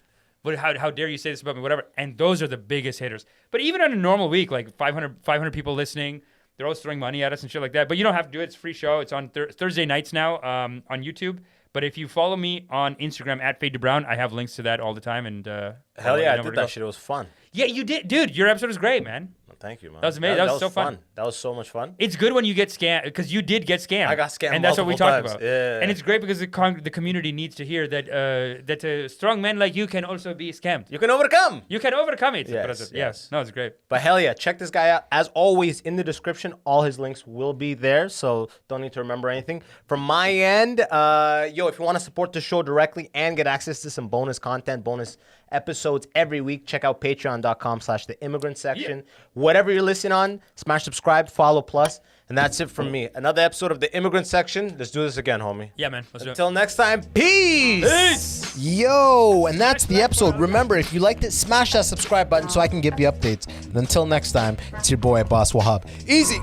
But how dare you say this about me, whatever. And those are the biggest hitters. But even on a normal week, 500 people listening, they're always throwing money at us and shit like that. But you don't have to do it. It's a free show. It's on Thursday nights now on YouTube. But if you follow me on Instagram at Fade to Brown, I have links to that all the time. And hell yeah, I did that shit. It was fun. Yeah, you did, dude. Your episode was great, man. Thank you, man. That was amazing. That was so fun. That was so much fun. It's good when you get scammed, because you did get scammed. I got scammed, and that's what we talked about. Yeah. And it's great because the community needs to hear that strong men like you can also be scammed. You can overcome. You can overcome it. Yes. No, it's great. But hell yeah, check this guy out. As always, in the description, all his links will be there, so don't need to remember anything. From my end, if you want to support the show directly and get access to some bonus content, bonus episodes every week, check out patreon.com/the Immigrant Section. Whatever you're listening on, smash subscribe, follow plus. And that's it from me. Another episode of the Immigrant Section. Let's do this again, homie. Yeah, man. Let's do it. Until next time, peace! Yo, and that's the episode. Remember, if you liked it, smash that subscribe button so I can give you updates. And until next time, it's your boy, Abbas Wahab. Easy!